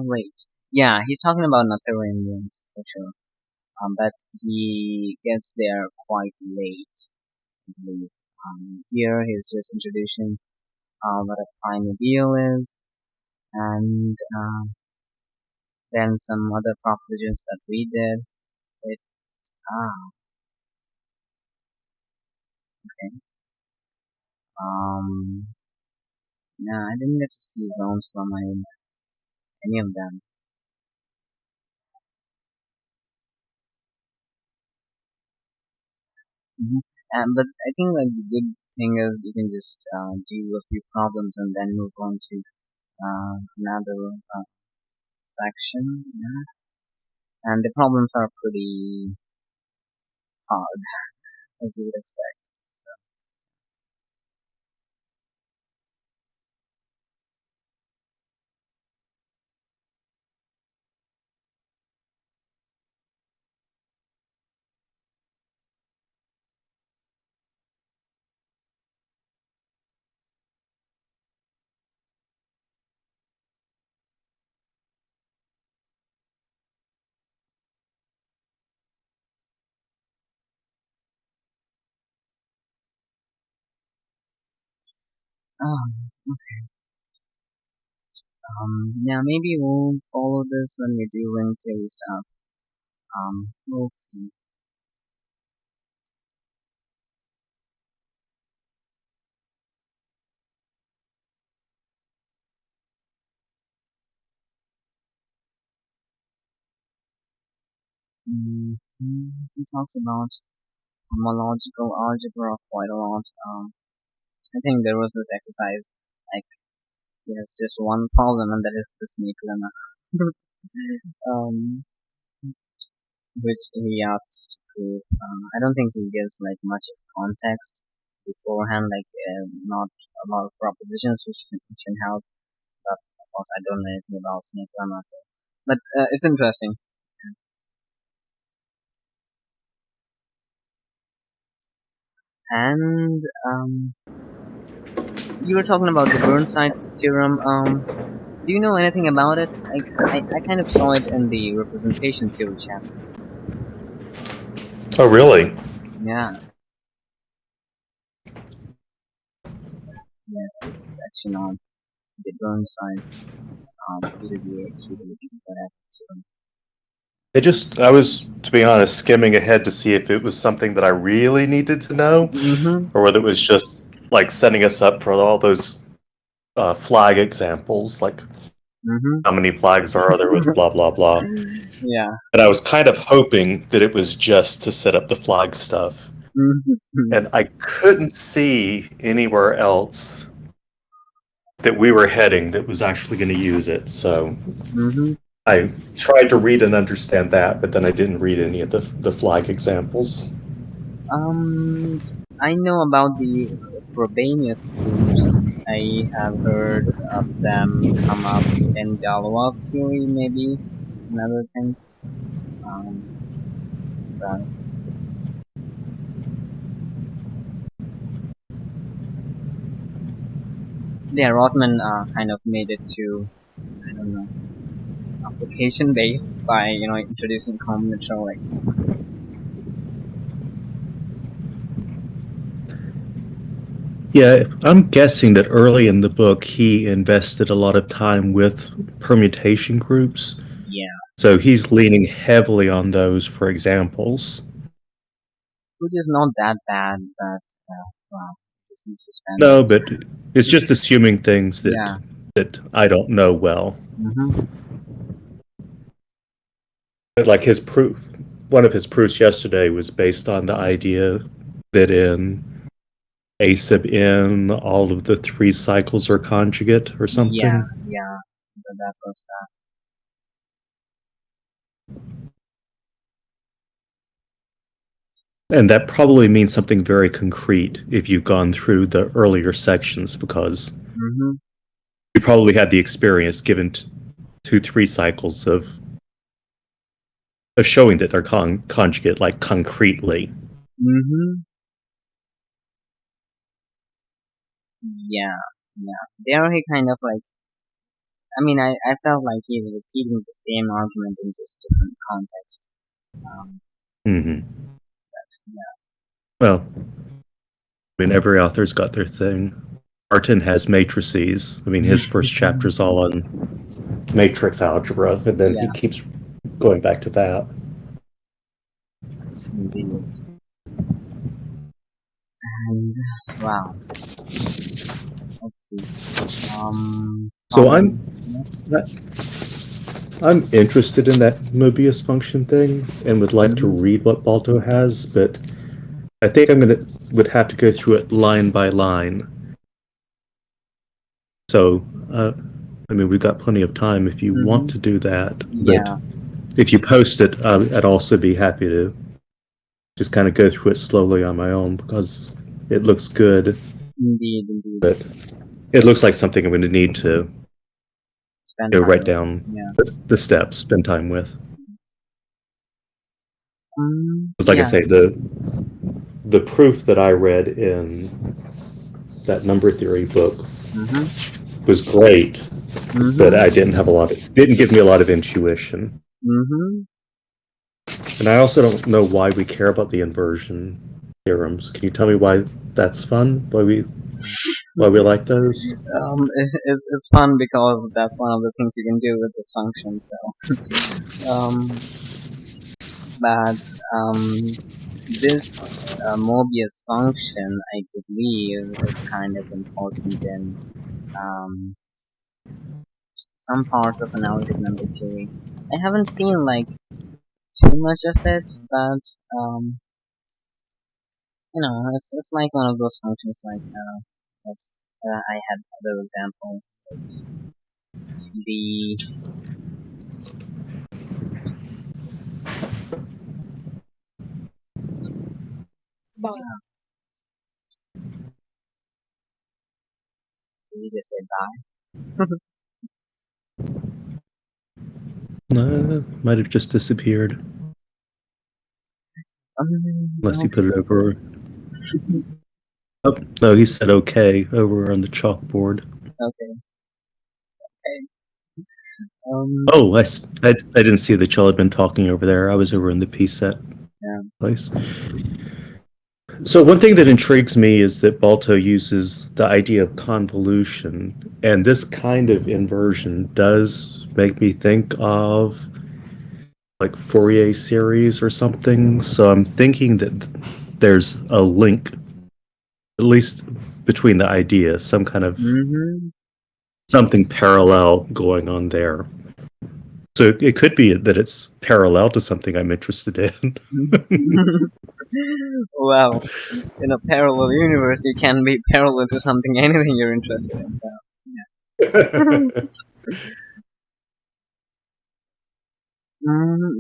Wait. Yeah, he's talking about Noetherian rings for sure. But he gets there quite late, I believe. Here he's just introducing what a prime ideal is, and then some other propositions that we did. Okay. No, I didn't get to see Zone's lemma in any of them. But I think like the good thing is, you can just do a few problems and then move on to another section. Yeah. And the problems are pretty hard, as you would expect. So, okay. Yeah, maybe we'll follow this when we do ring theory stuff. We'll see. He talks about homological algebra quite a lot. I think there was this exercise, like, he has just one problem, and that is the snake lemma. um, which he asks to prove. I don't think he gives like much context beforehand, like not a lot of propositions which can help. But of course, I don't know anything about snake lemma, so. But it's interesting. And you were talking about the Burnside Serum. Do you know anything about it? I kind of saw it in the representation theory chapter. Oh, really? Yeah. Yes, this section on the Burnside's PWH, whatever theorem. I was, to be honest, skimming ahead to see if it was something that I really needed to know, or whether it was just like setting us up for all those flag examples, like how many flags are there with blah blah blah. Yeah. And I was kind of hoping that it was just to set up the flag stuff, and I couldn't see anywhere else that we were heading that was actually going to use it. So I tried to read and understand that, but then I didn't read any of the flag examples. I know about the Frobenius groups. I have heard of them come up in Galois theory, maybe, and other things. But yeah, Rotman kind of made it to, I don't know, application based by introducing combinatorics. Yeah, I'm guessing that early in the book he invested a lot of time with permutation groups. Yeah. So he's leaning heavily on those for examples. Which is not that bad, but well, just need to spend. No, but it's just assuming things that that I don't know well. Like his proof, one of his proofs yesterday was based on the idea that in A sub n, all of the 3 cycles are conjugate or something. Yeah, that was that. And that probably means something very concrete if you've gone through the earlier sections, because you probably had the experience given 2-3 cycles of showing that they're conjugate, like concretely. Yeah. There he kind of like, I mean, I felt like he's repeating the same argument in just different context. Well, I mean, every author's got their thing. Martin has matrices. I mean, his first chapter's all on matrix algebra, and then he keeps going back to that. Indeed. And wow. Let's see. So I'm interested in that Mobius function thing, and would like to read what Balto has, but I think would have to go through it line by line. So, I mean, we've got plenty of time if you want to do that. Yeah. But if you post it, I'd also be happy to just kind of go through it slowly on my own because it looks good. Indeed. But it looks like something I'm going to need to write down the steps, spend time with. Because, like I say, the proof that I read in that number theory book was great, but I didn't give me a lot of intuition. And I also don't know why we care about the inversion theorems. Can you tell me why that's fun? Why we like those? It's fun because that's one of the things you can do with this function. So, this Mobius function, I believe, is kind of important in some parts of analytic number theory. I haven't seen like too much of it, but you know, it's like one of those functions like that I had other example. The did you just say bye? No, might have just disappeared. Unless you put it over. Oh, no, he said okay over on the chalkboard. Okay. Oh, I didn't see that y'all had been talking over there. I was over in the P-set place. So one thing that intrigues me is that Balto uses the idea of convolution, and this kind of inversion does make me think of like Fourier series or something. So I'm thinking that there's a link, at least between the ideas, some kind of something parallel going on there. So it could be that it's parallel to something I'm interested in. Well, in a parallel universe, you can be parallel to something, anything you're interested in. So, yeah.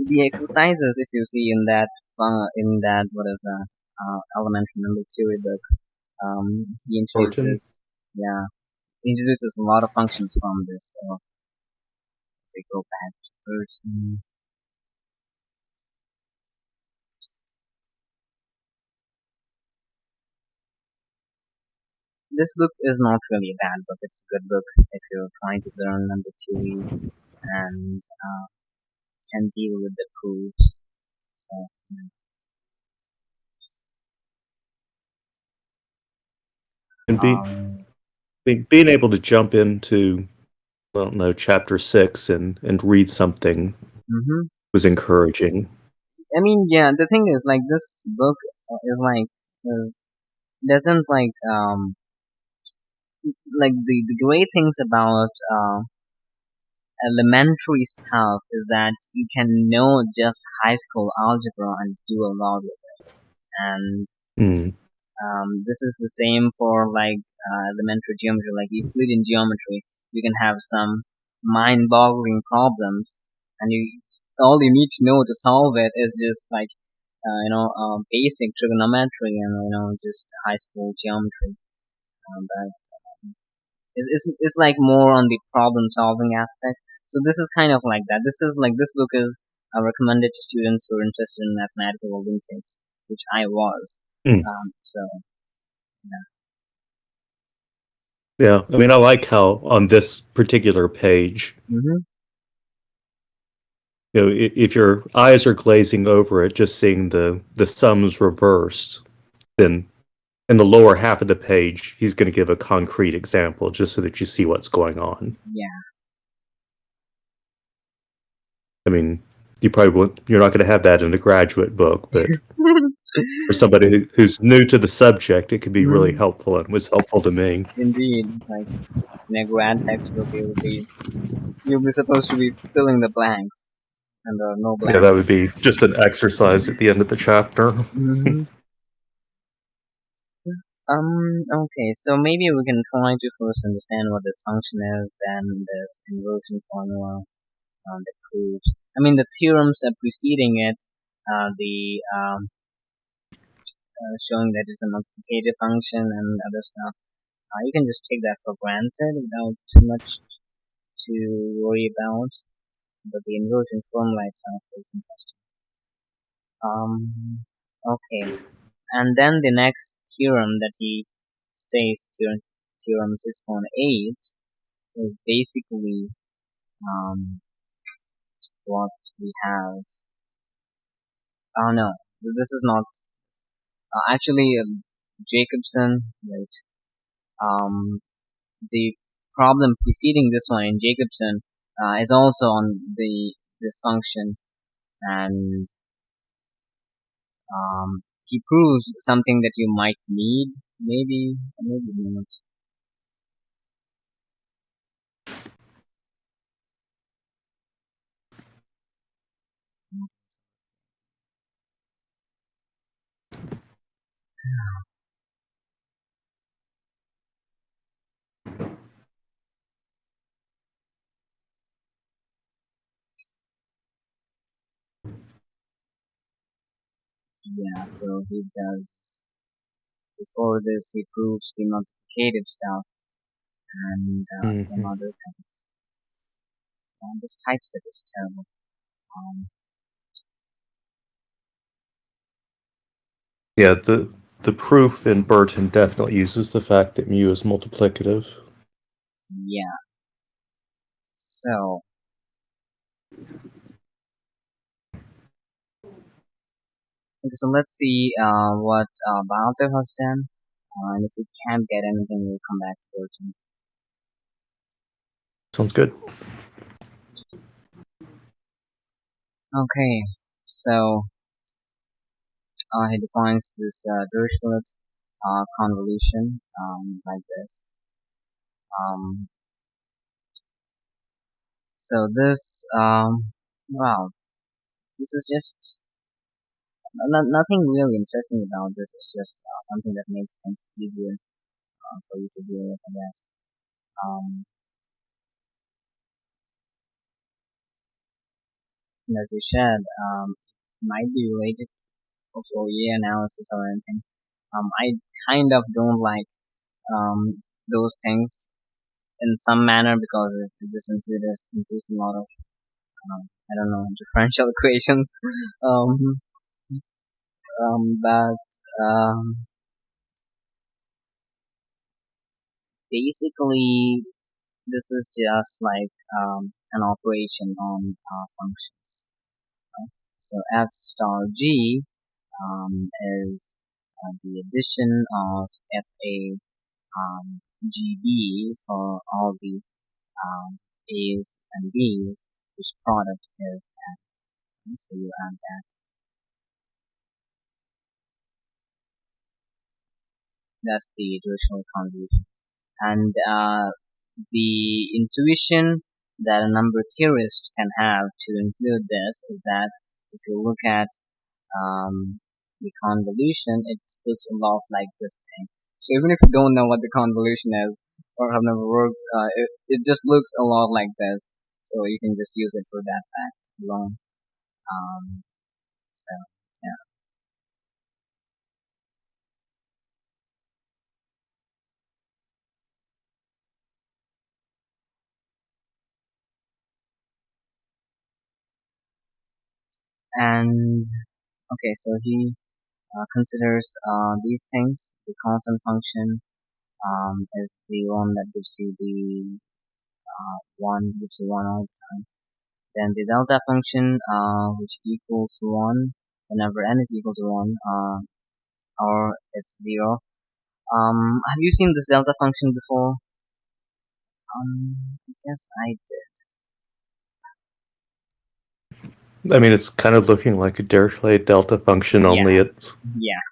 The exercises, if you see in that what is elementary number theory book, he introduces a lot of functions from this. So we go back to Burnside. This book is not really a bad book. It's a good book if you're trying to learn number theory and can deal with the proofs. So, and being able to jump into, I don't know, chapter 6 and read something was encouraging. I mean, yeah, the thing is, like, this book doesn't the great things about elementary stuff is that you can know just high school algebra and do a lot with it. And this is the same for like elementary geometry, like Euclidean geometry. You can have some mind-boggling problems, and all you need to know to solve it is just like basic trigonometry and just high school geometry. But it's like more on the problem-solving aspect. So this is kind of like that. This book is recommended to students who are interested in mathematical Olympics, which I was. So, yeah. Yeah, I mean, I like how on this particular page, if your eyes are glazing over it, just seeing the sums reversed, then in the lower half of the page, he's going to give a concrete example just so that you see what's going on. Yeah. I mean, you're not going to have that in a graduate book, but for somebody who's new to the subject, it could be really helpful, and was helpful to me. Indeed, like in a grad textbook, you'll be supposed to be filling the blanks, and there are no blanks. Yeah, that would be just an exercise at the end of the chapter. Okay, so maybe we can try to first understand what this function is, then this inversion formula that proves. I mean, the theorems are preceding it, the showing that it's a multiplicative function and other stuff. You can just take that for granted without too much to worry about. But the inversion formula itself is interesting. Okay, and then the next theorem that he states, theorem 6.8, is basically um, what we have. Oh no, this is not actually Jacobson. Wait, the problem preceding this one in Jacobson is also on this function, and he proves something that you might need, maybe, or maybe not. Yeah, so he does. Before this, he proves the multiplicative stuff and some other things. And this typeset is terrible. Yeah, the proof in Burton definitely uses the fact that mu is multiplicative. Yeah. So, okay, so let's see what Balter has done. And if we can't get anything, we'll come back to Burton. Sounds good. Okay, so he defines this Dirichlet convolution like this. So this, wow, this is just nothing really interesting about this. It's just something that makes things easier for you to deal with, I guess. Um, and as you said, might be related to Fourier analysis or anything. I kind of don't like those things in some manner because it just includes a lot of I don't know, differential equations. um, but basically this is just like an operation on functions. So f star g is the addition of fa gb for all the a's and b's, whose product is f. So you add that. That's the directional convolution. And the intuition that a number theorist can have to include this is that if you look at the convolution, it looks a lot like this thing. So even if you don't know what the convolution is or have never worked, it just looks a lot like this. So you can just use it for that fact alone. So yeah. And okay, so he considers these things. The constant function is the one that gives you the gives you one all the time. Then the delta function, which equals 1 whenever n is equal to 1, or it's 0. Have you seen this delta function before? I guess I did. I mean, it's kind of looking like a Dirichlet delta function, only it's Yeah.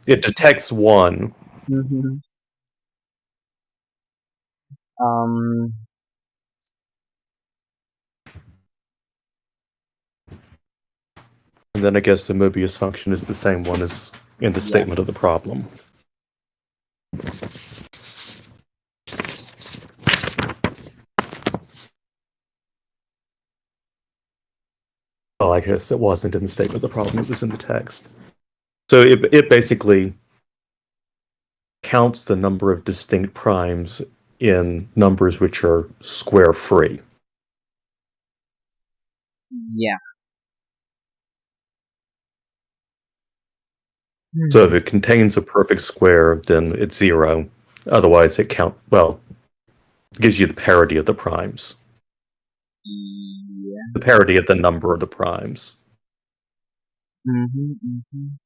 it detects 1. Mm-hmm. Um, And then I guess the Mobius function is the same one as in the yeah. statement of the problem. Well, I guess it wasn't in the statement of the problem, it was in the text. So it basically counts the number of distinct primes in numbers which are square free. Yeah. So if it contains a perfect square, then it's 0. Otherwise, it gives you the parity of the primes. Yeah. The parity of the number of the primes. And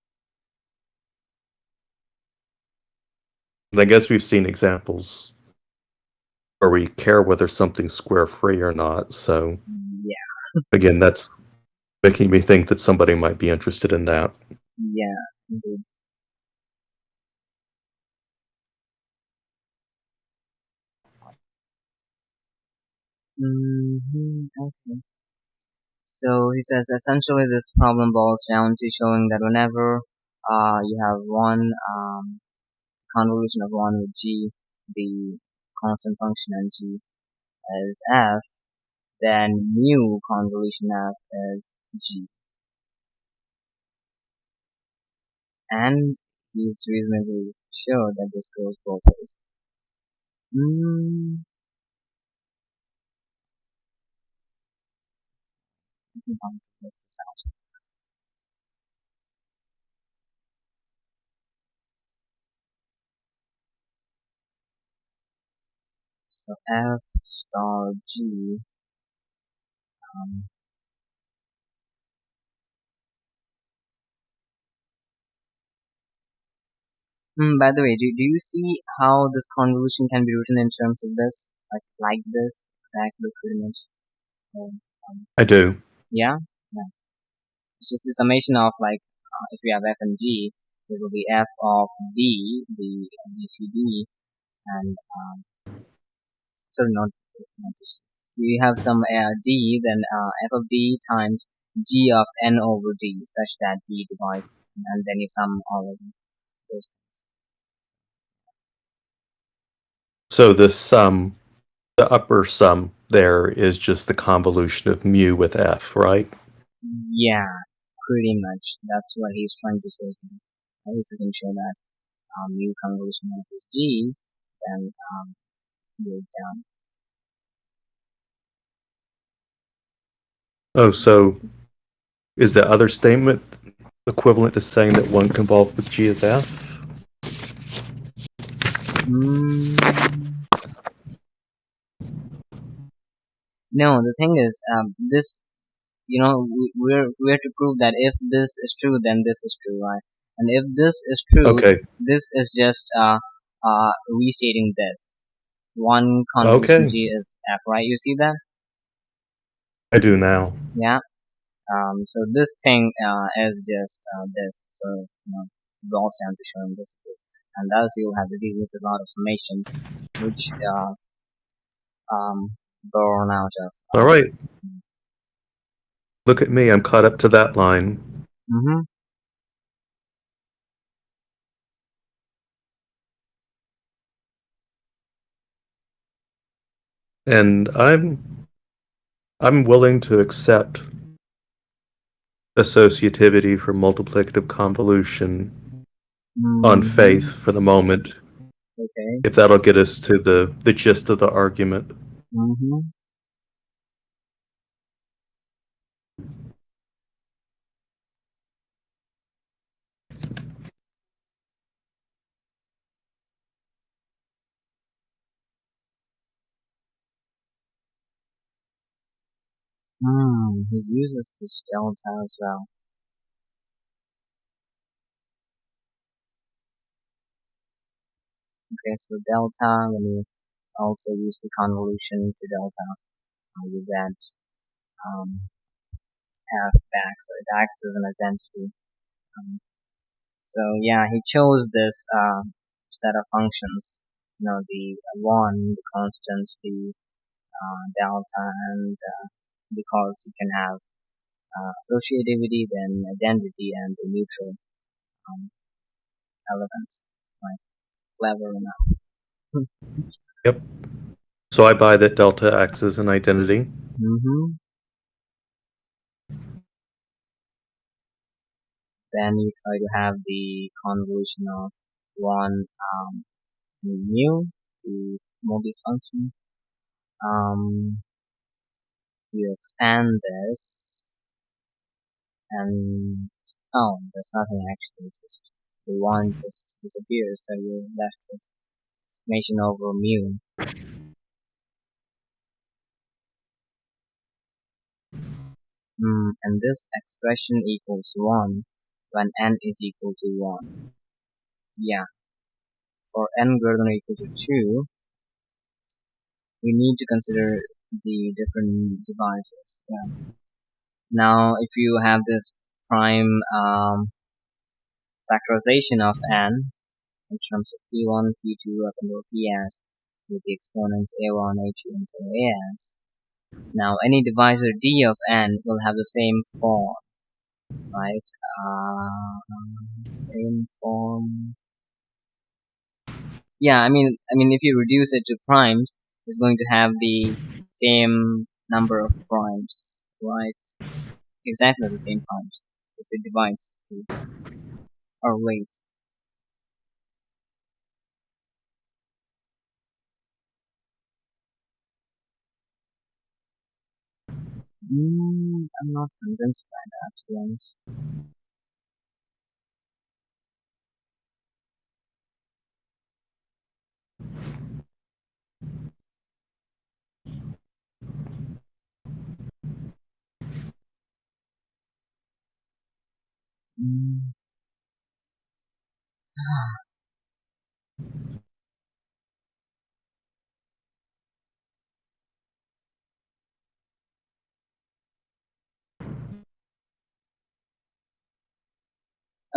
I guess we've seen examples where we care whether something's square free or not. So Yeah. again, that's making me think that somebody might be interested in that. Yeah. Indeed. Okay. So he says essentially this problem boils down to showing that whenever you have one convolution of one with g, the constant function and g as f, then mu convolution f is g. And he's reasonably sure that this goes both ways. I think I'll work this out. So f star g by the way, do you see how this convolution can be written in terms of this? Like this? Exactly, pretty much. I do. Yeah? Yeah. It's just a summation of if we have f and g, this will be f of b, the GCD, and sorry, not just. We have some d, then f of d times g of n over d, such that d divides, and then you sum all of those things. So the sum, the upper sum there is just the convolution of mu with f, right? Yeah, pretty much. That's what he's trying to say here. If you can show that mu convolution of is g, then you're done. Oh, so is the other statement equivalent to saying that one convolved with g is f? No, the thing is, this, we're to prove that if this is true, then this is true, right? And if this is true, Okay. this is just restating this. One convolution Okay. g is f, right? You see that? I do now. Yeah. So this thing is just this. So it boils down to showing this, and thus you'll have to deal with a lot of summations, which burn out of. All right. Look at me. I'm caught up to that line. And I'm willing to accept associativity for multiplicative convolution on faith for the moment. Okay. If that'll get us to the gist of the argument. He uses this delta as well. Okay, so delta, when you also use the convolution to delta, you get f back, so it acts as an identity. So yeah, he chose this set of functions, the one, the constant, the delta, and because you can have associativity, then identity, and the neutral elements. Right? Clever enough. Yep. So I buy that delta acts as an identity. then you try to have the convolution of 1 mu, the Mobius function. You expand this, and oh, there's nothing actually, just the 1 just disappears, so you're left with summation over mu. And this expression equals 1 when n is equal to 1. Yeah, for n greater than or equal to 2, we need to consider the different divisors. Yeah. Now, if you have this prime factorization of n in terms of p1, p2 up until ps, with the exponents a1, a2 until as, now any divisor d of n will have the same form, right? Same form. Yeah, I mean, if you reduce it to primes, it's going to have the same number of primes, right? Exactly the same primes if it divides. Or wait. I'm not convinced by that, to be honest.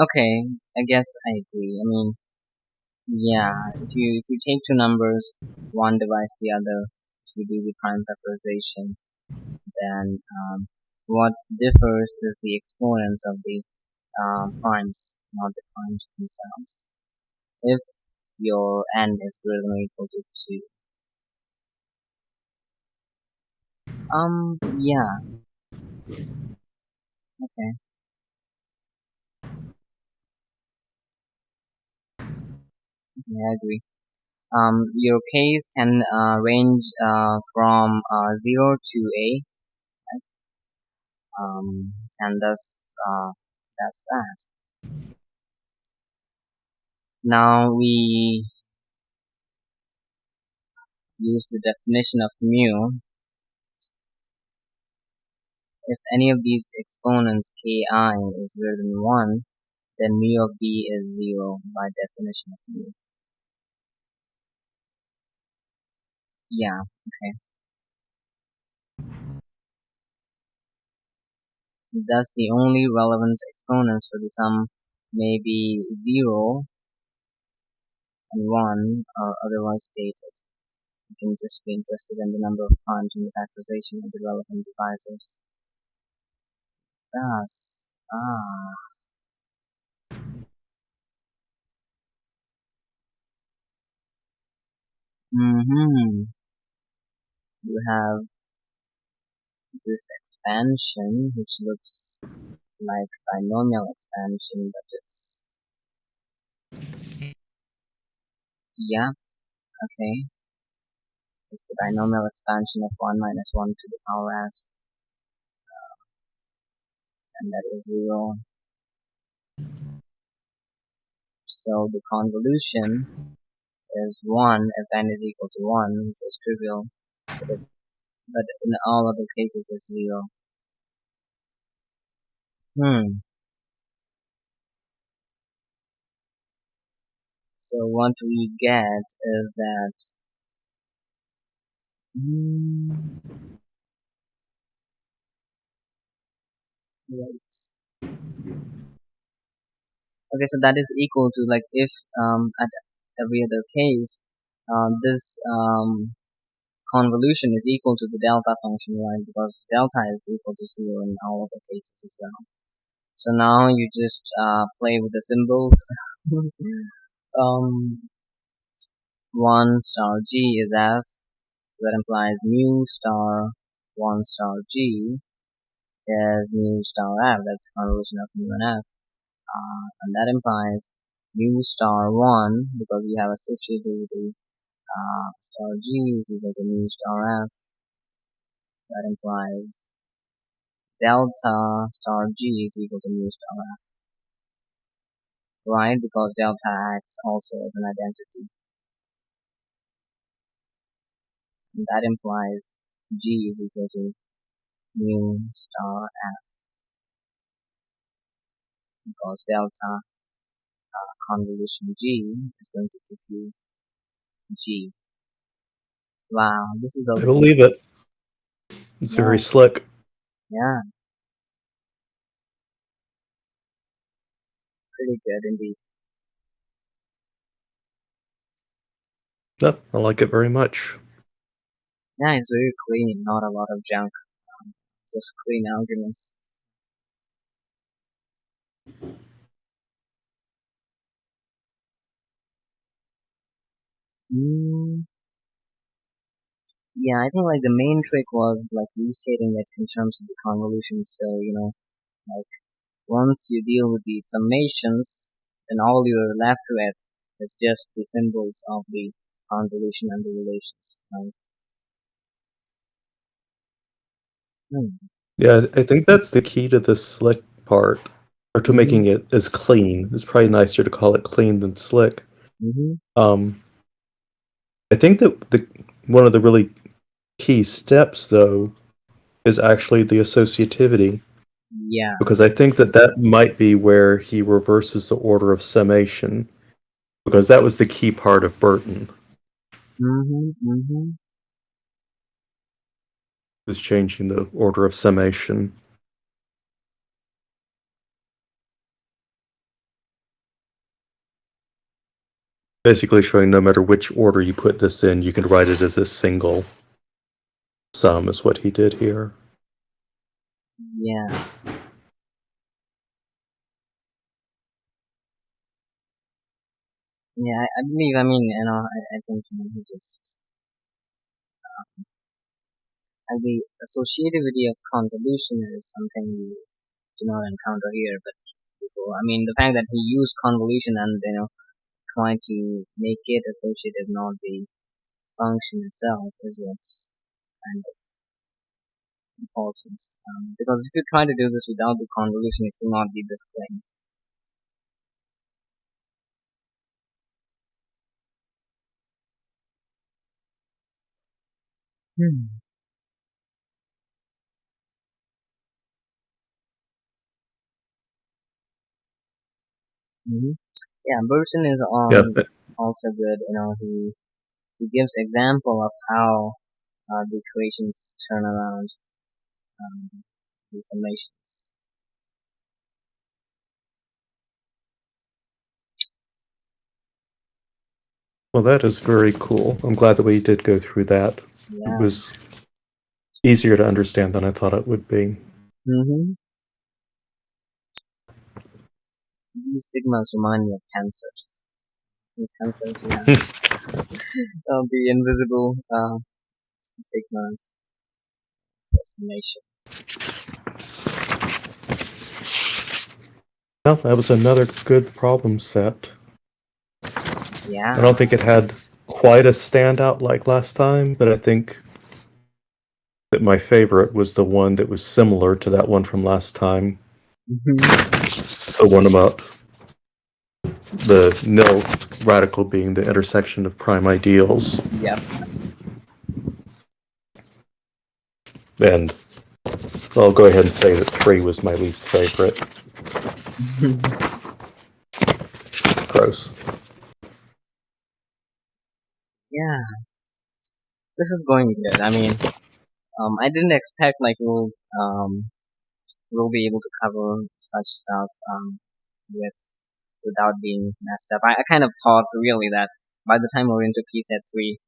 Okay, I guess I agree. I mean, yeah, if you take two numbers, one divides the other to do the prime factorization, then what differs is the exponents of the primes, not the primes themselves. If your n is greater than or equal to 2. Yeah, okay. Okay, I agree. Your case can range from 0 to a, and thus that's that. Now we use the definition of mu. If any of these exponents ki is greater than 1, then mu of d is 0 by definition of mu. Yeah, okay. Thus the only relevant exponents for the sum may be 0 and 1 or otherwise stated. You can just be interested in the number of primes in the factorization of the relevant divisors. Thus, you have this expansion which looks like binomial expansion, but it's, yeah, okay. It's the binomial expansion of 1 minus 1 to the power s, and that is 0. So the convolution is 1 if n is equal to 1, which is trivial, but in all other cases it's 0. So what we get is that wait. Okay, so that is equal to, like, if at every other case this convolution is equal to the delta function, right? Because delta is equal to 0 in all other cases as well. So now you just play with the symbols. 1 star g is f, that implies mu star 1 star g is mu star f, that's convolution of mu and f. and that implies mu star 1 because you have associativity star G is equal to mu star F. That implies delta star G is equal to mu star F. Right? Because delta acts also as an identity. And that implies G is equal to mu star F. Because delta convolution G is going to give you G. Wow, this is I a believe it. It's yeah, very slick. yeah, pretty good indeed. No, I like it very much. Yeah, it's very clean, not a lot of junk, just clean arguments. Mm, yeah, I think like the main trick was like restating it in terms of the convolution. So like once you deal with the summations, then all you're left with is just the symbols of the convolution and the relations. Right? Yeah, I think that's the key to the slick part, or to Mm-hmm. making it as clean. It's probably nicer to call it clean than slick. Mm-hmm. I think that one of the really key steps, though, is actually the associativity, Yeah. because I think that might be where he reverses the order of summation, because that was the key part of Burton, Mm-hmm. Mm-hmm. was changing the order of summation. Basically showing no matter which order you put this in, you can write it as a single sum, is what he did here. Yeah. Yeah, I believe, I mean, I think, he just, and the associativity of convolution is something you do not encounter here, but before, I mean, the fact that he used convolution and, trying to make it associative, not the function itself, is what's kind of important. Because if you try to do this without the convolution, it will not be this clean. Hmm. Mm-hmm. Yeah, Burton is Yeah, also good. He gives example of how the equations turn around the summations. well, that is very cool. I'm glad that we did go through that. It Yeah. was easier to understand than I thought it would be. Mm-hmm. These sigmas remind me of tensors. The tensors, yeah. The invisible sigmas of summation. Well, that was another good problem set. Yeah. I don't think it had quite a standout like last time, but I think that my favorite was the one that was similar to that one from last time. Mm-hmm. The one about the nil radical being the intersection of prime ideals. Yep. And I'll go ahead and say that 3 was my least favorite. Gross. Yeah. This is going good. I mean, I didn't expect like we'll be able to cover such stuff with without being messed up. I kind of thought really that by the time we're into P set 3,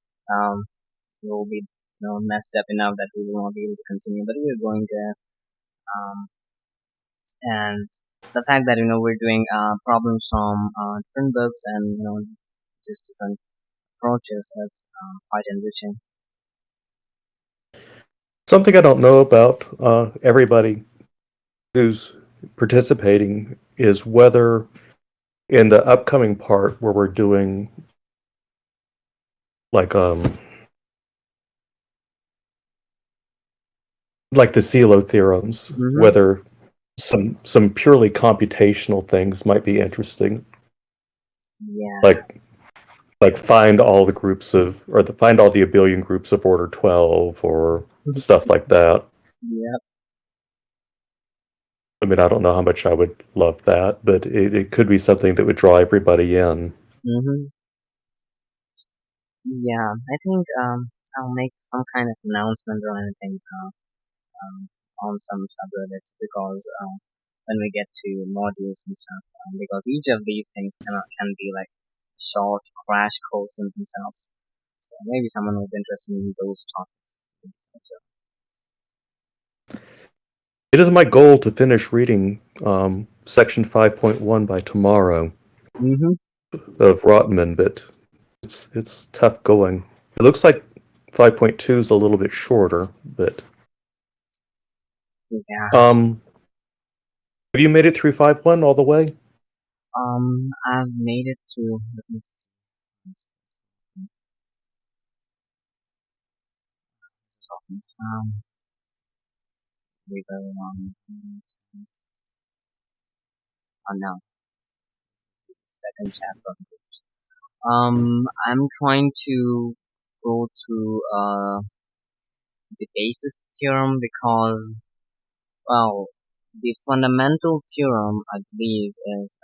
we'll be messed up enough that we will not be able to continue. But we're going to, and the fact that we're doing problems from different books and just different approaches, that's quite enriching. Something I don't know about everybody who's participating is whether in the upcoming part where we're doing like the CELO theorems, whether some purely computational things might be interesting. Yeah. Like find all the groups of, or find all the abelian groups of order 12 or stuff like that. Yep. I mean, I don't know how much I would love that, but it could be something that would draw everybody in. Yeah, I think I'll make some kind of announcement or anything on some subreddits, because when we get to modules and stuff, because each of these things can be like short crash course in themselves. So maybe someone who's interested in those topics. It is my goal to finish reading section 5.1 by tomorrow of Rotman, but it's tough going. It looks like 5.2 is a little bit shorter, but Yeah. Have you made it through 5.1 all the way? I've made it to, let me see. We go on. Oh no, second chapter. I'm trying to go to the basis theorem, because, well, the fundamental theorem, I believe, is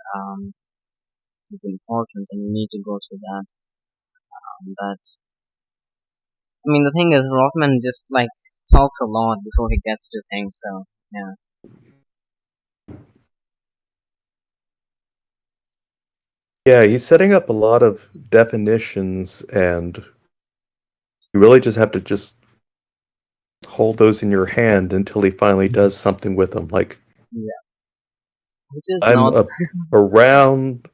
important, and you need to go through that. But I mean, the thing is, Rothman just like talks a lot before he gets to things. So yeah. Yeah, he's setting up a lot of definitions, and you really just have to just hold those in your hand until he finally does something with them. Like, Yeah. Which is I'm not around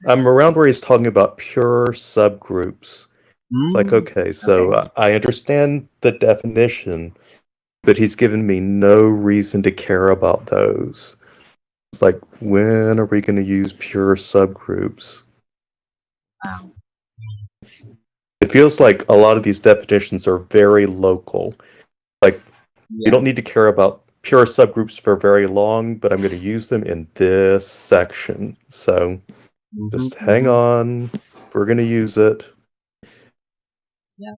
where he's talking about pure subgroups. It's like, okay, so I understand the definition, but he's given me no reason to care about those. It's like, when are we going to use pure subgroups? Wow. It feels like a lot of these definitions are very local. Like, you don't need to care about pure subgroups for very long, but I'm going to use them in this section. So just hang on. We're going to use it. Yeah.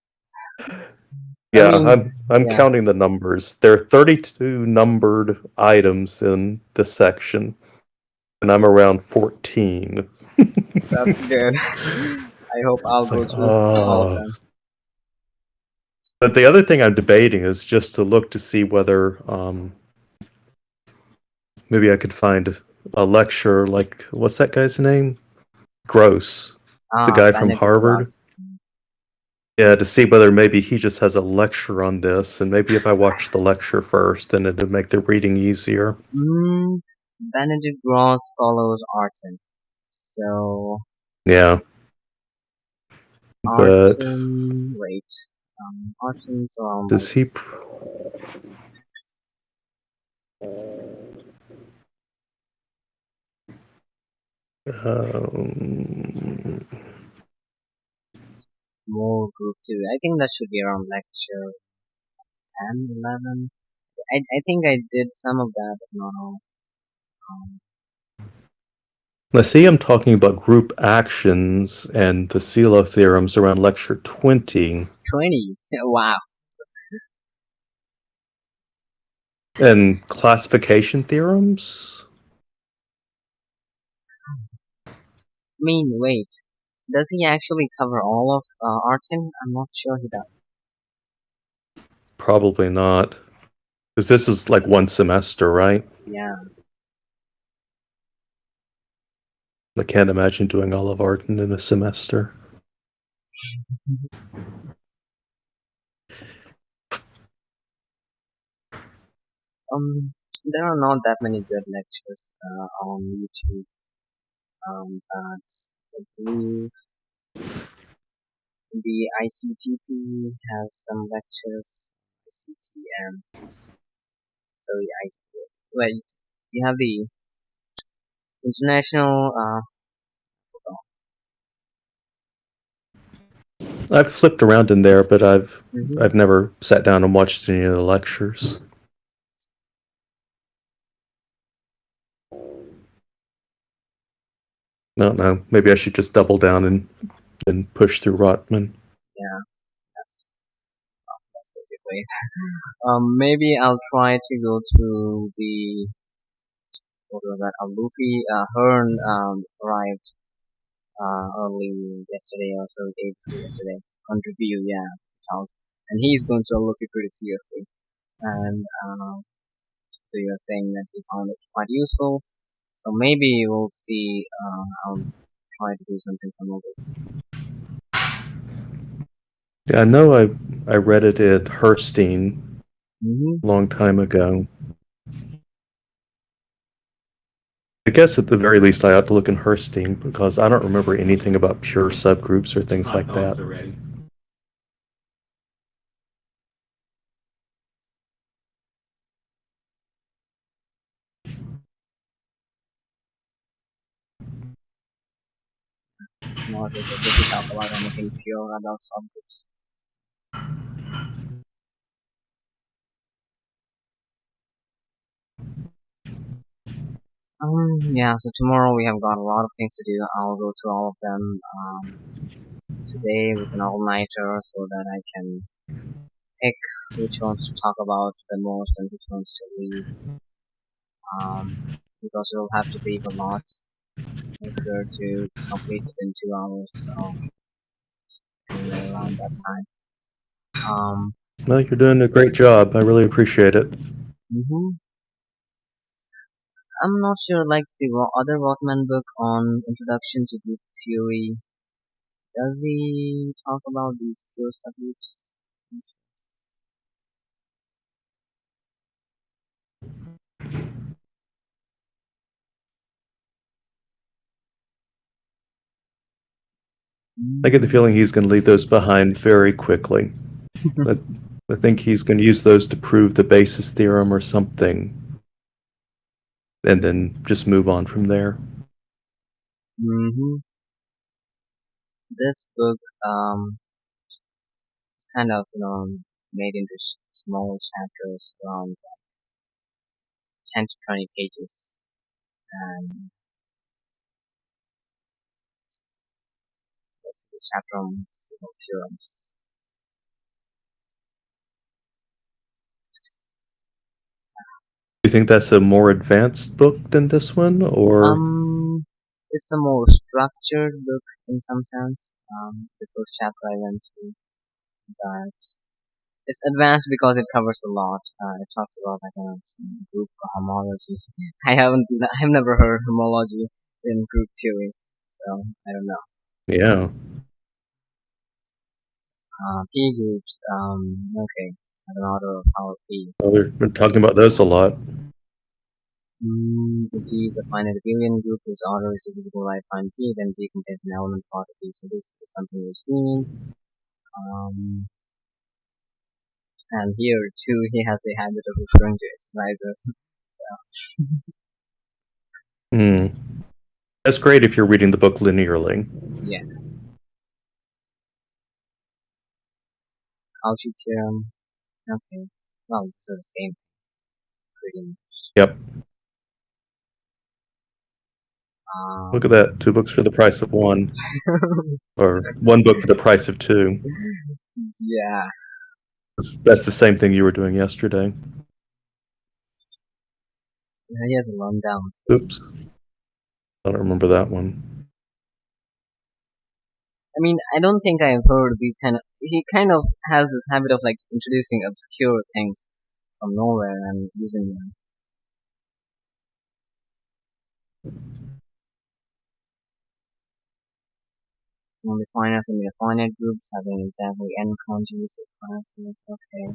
Yeah, I mean, I'm counting the numbers. There are 32 numbered items in this section, and I'm around 14. That's good. I hope I'll go through all of them. But the other thing I'm debating is just to look to see whether maybe I could find a lecture like, what's that guy's name? Gross. The guy from Harvard. Gross. Yeah, to see whether maybe he just has a lecture on this, and maybe if I watch the lecture first, then it'd make the reading easier. Benedict Gross follows Artin. So yeah. Artin, wait. Artin's around. Does he? More group 2. I think that should be around lecture 10, 11. I think I did some of that, but not all. I see him talking about group actions and the CELO theorems around lecture 20. 20? Wow. And classification theorems? I mean, wait. Does he actually cover all of Artin? I'm not sure he does. Probably not. Because this is like one semester, right? Yeah. I can't imagine doing all of Artin in a semester. There are not that many good lectures on YouTube. But I believe the ICTP has some lectures. ICTM. So yeah, wait, you have the international. I've flipped around in there, but I've Mhm. never sat down and watched any of the lectures. I don't know. Maybe I should just double down and push through Rotman. Yeah, that's basically it. Maybe I'll try to go to the what was that? Luffy Hearn arrived early yesterday or so, day before yesterday on review. Yeah, child. And he's going to look it pretty seriously. And so you're saying that he found it quite useful. So maybe we'll see. I'll try to do something from over. Yeah, I know I read it at Herstein Mm-hmm. a long time ago. I guess at the very least I ought to look in Herstein because I don't remember anything about pure subgroups or things like that. Not as able to talk about anything pure about subgroups. Yeah, so tomorrow we have got a lot of things to do. I'll go through all of them today with an all-nighter so that I can pick which ones to talk about the most and which ones to leave. Because we'll have to leave a lot if we're to complete within 2 hours, so anywhere around that time. Well, you're doing a great job. I really appreciate it. Mhm. I'm not sure, like the other Rothman book on Introduction to Group Theory, does he talk about these pure subgroups? I get the feeling he's going to leave those behind very quickly. I think he's going to use those to prove the basis theorem or something, and then just move on from there. Mm-hmm. This book is kind of made into small chapters around 10 to 20 pages, and this is the chapter on simple theorems. Do you think that's a more advanced book than this one, or? It's a more structured book in some sense. The first chapter I went through, but it's advanced because it covers a lot. It talks about like group homology. I've never heard homology in group theory, so I don't know. Yeah. P groups, okay, as an order of power P. Well, we've been talking about those a lot. If G is a finite abelian group whose order is divisible by prime P, then G contains an element part of P. So this is something we've seen. And here too, he has a habit of referring to exercises. So That's great if you're reading the book linearly. yeah, Cauchy theorem. Okay, well, this is the same, pretty much. Yep. Look at that. 2 books for the price of 1. Or 1 book for the price of 2. Yeah. That's the same thing you were doing yesterday. He has a rundown. Oops. I don't remember that one. I mean, I don't think I've heard these kind of. He kind of has this habit of like introducing obscure things from nowhere and using them. On the finite and the finite groups having exactly n conjugacy classes. Okay.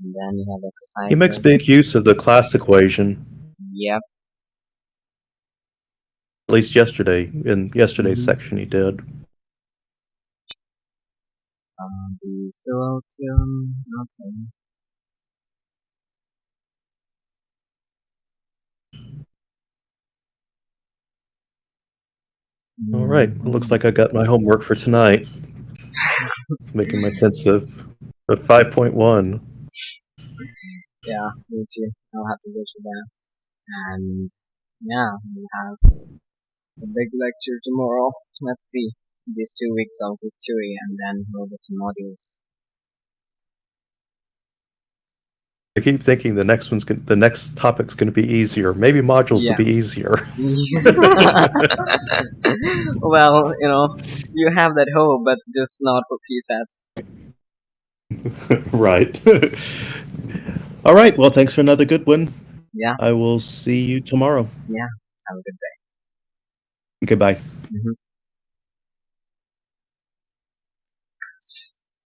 And then you have exercises. He makes big use of the class equation. Yep. At least yesterday, in yesterday's section, he did. The Sewell theorem. Okay. All right. It looks like I got my homework for tonight. Making my sense of 5.1. Yeah, me too. I'll have to go to that. And yeah, we'll have a big lecture tomorrow. Let's see. These 2 weeks of good theory and then we'll go to modules. I keep thinking the next topic's going to be easier. Maybe modules Yeah. will be easier. Well, you have that hope, but just not for PSATs. Right. All right. Well, thanks for another good one. Yeah. I will see you tomorrow. Yeah. Have a good day. Goodbye. Mm-hmm.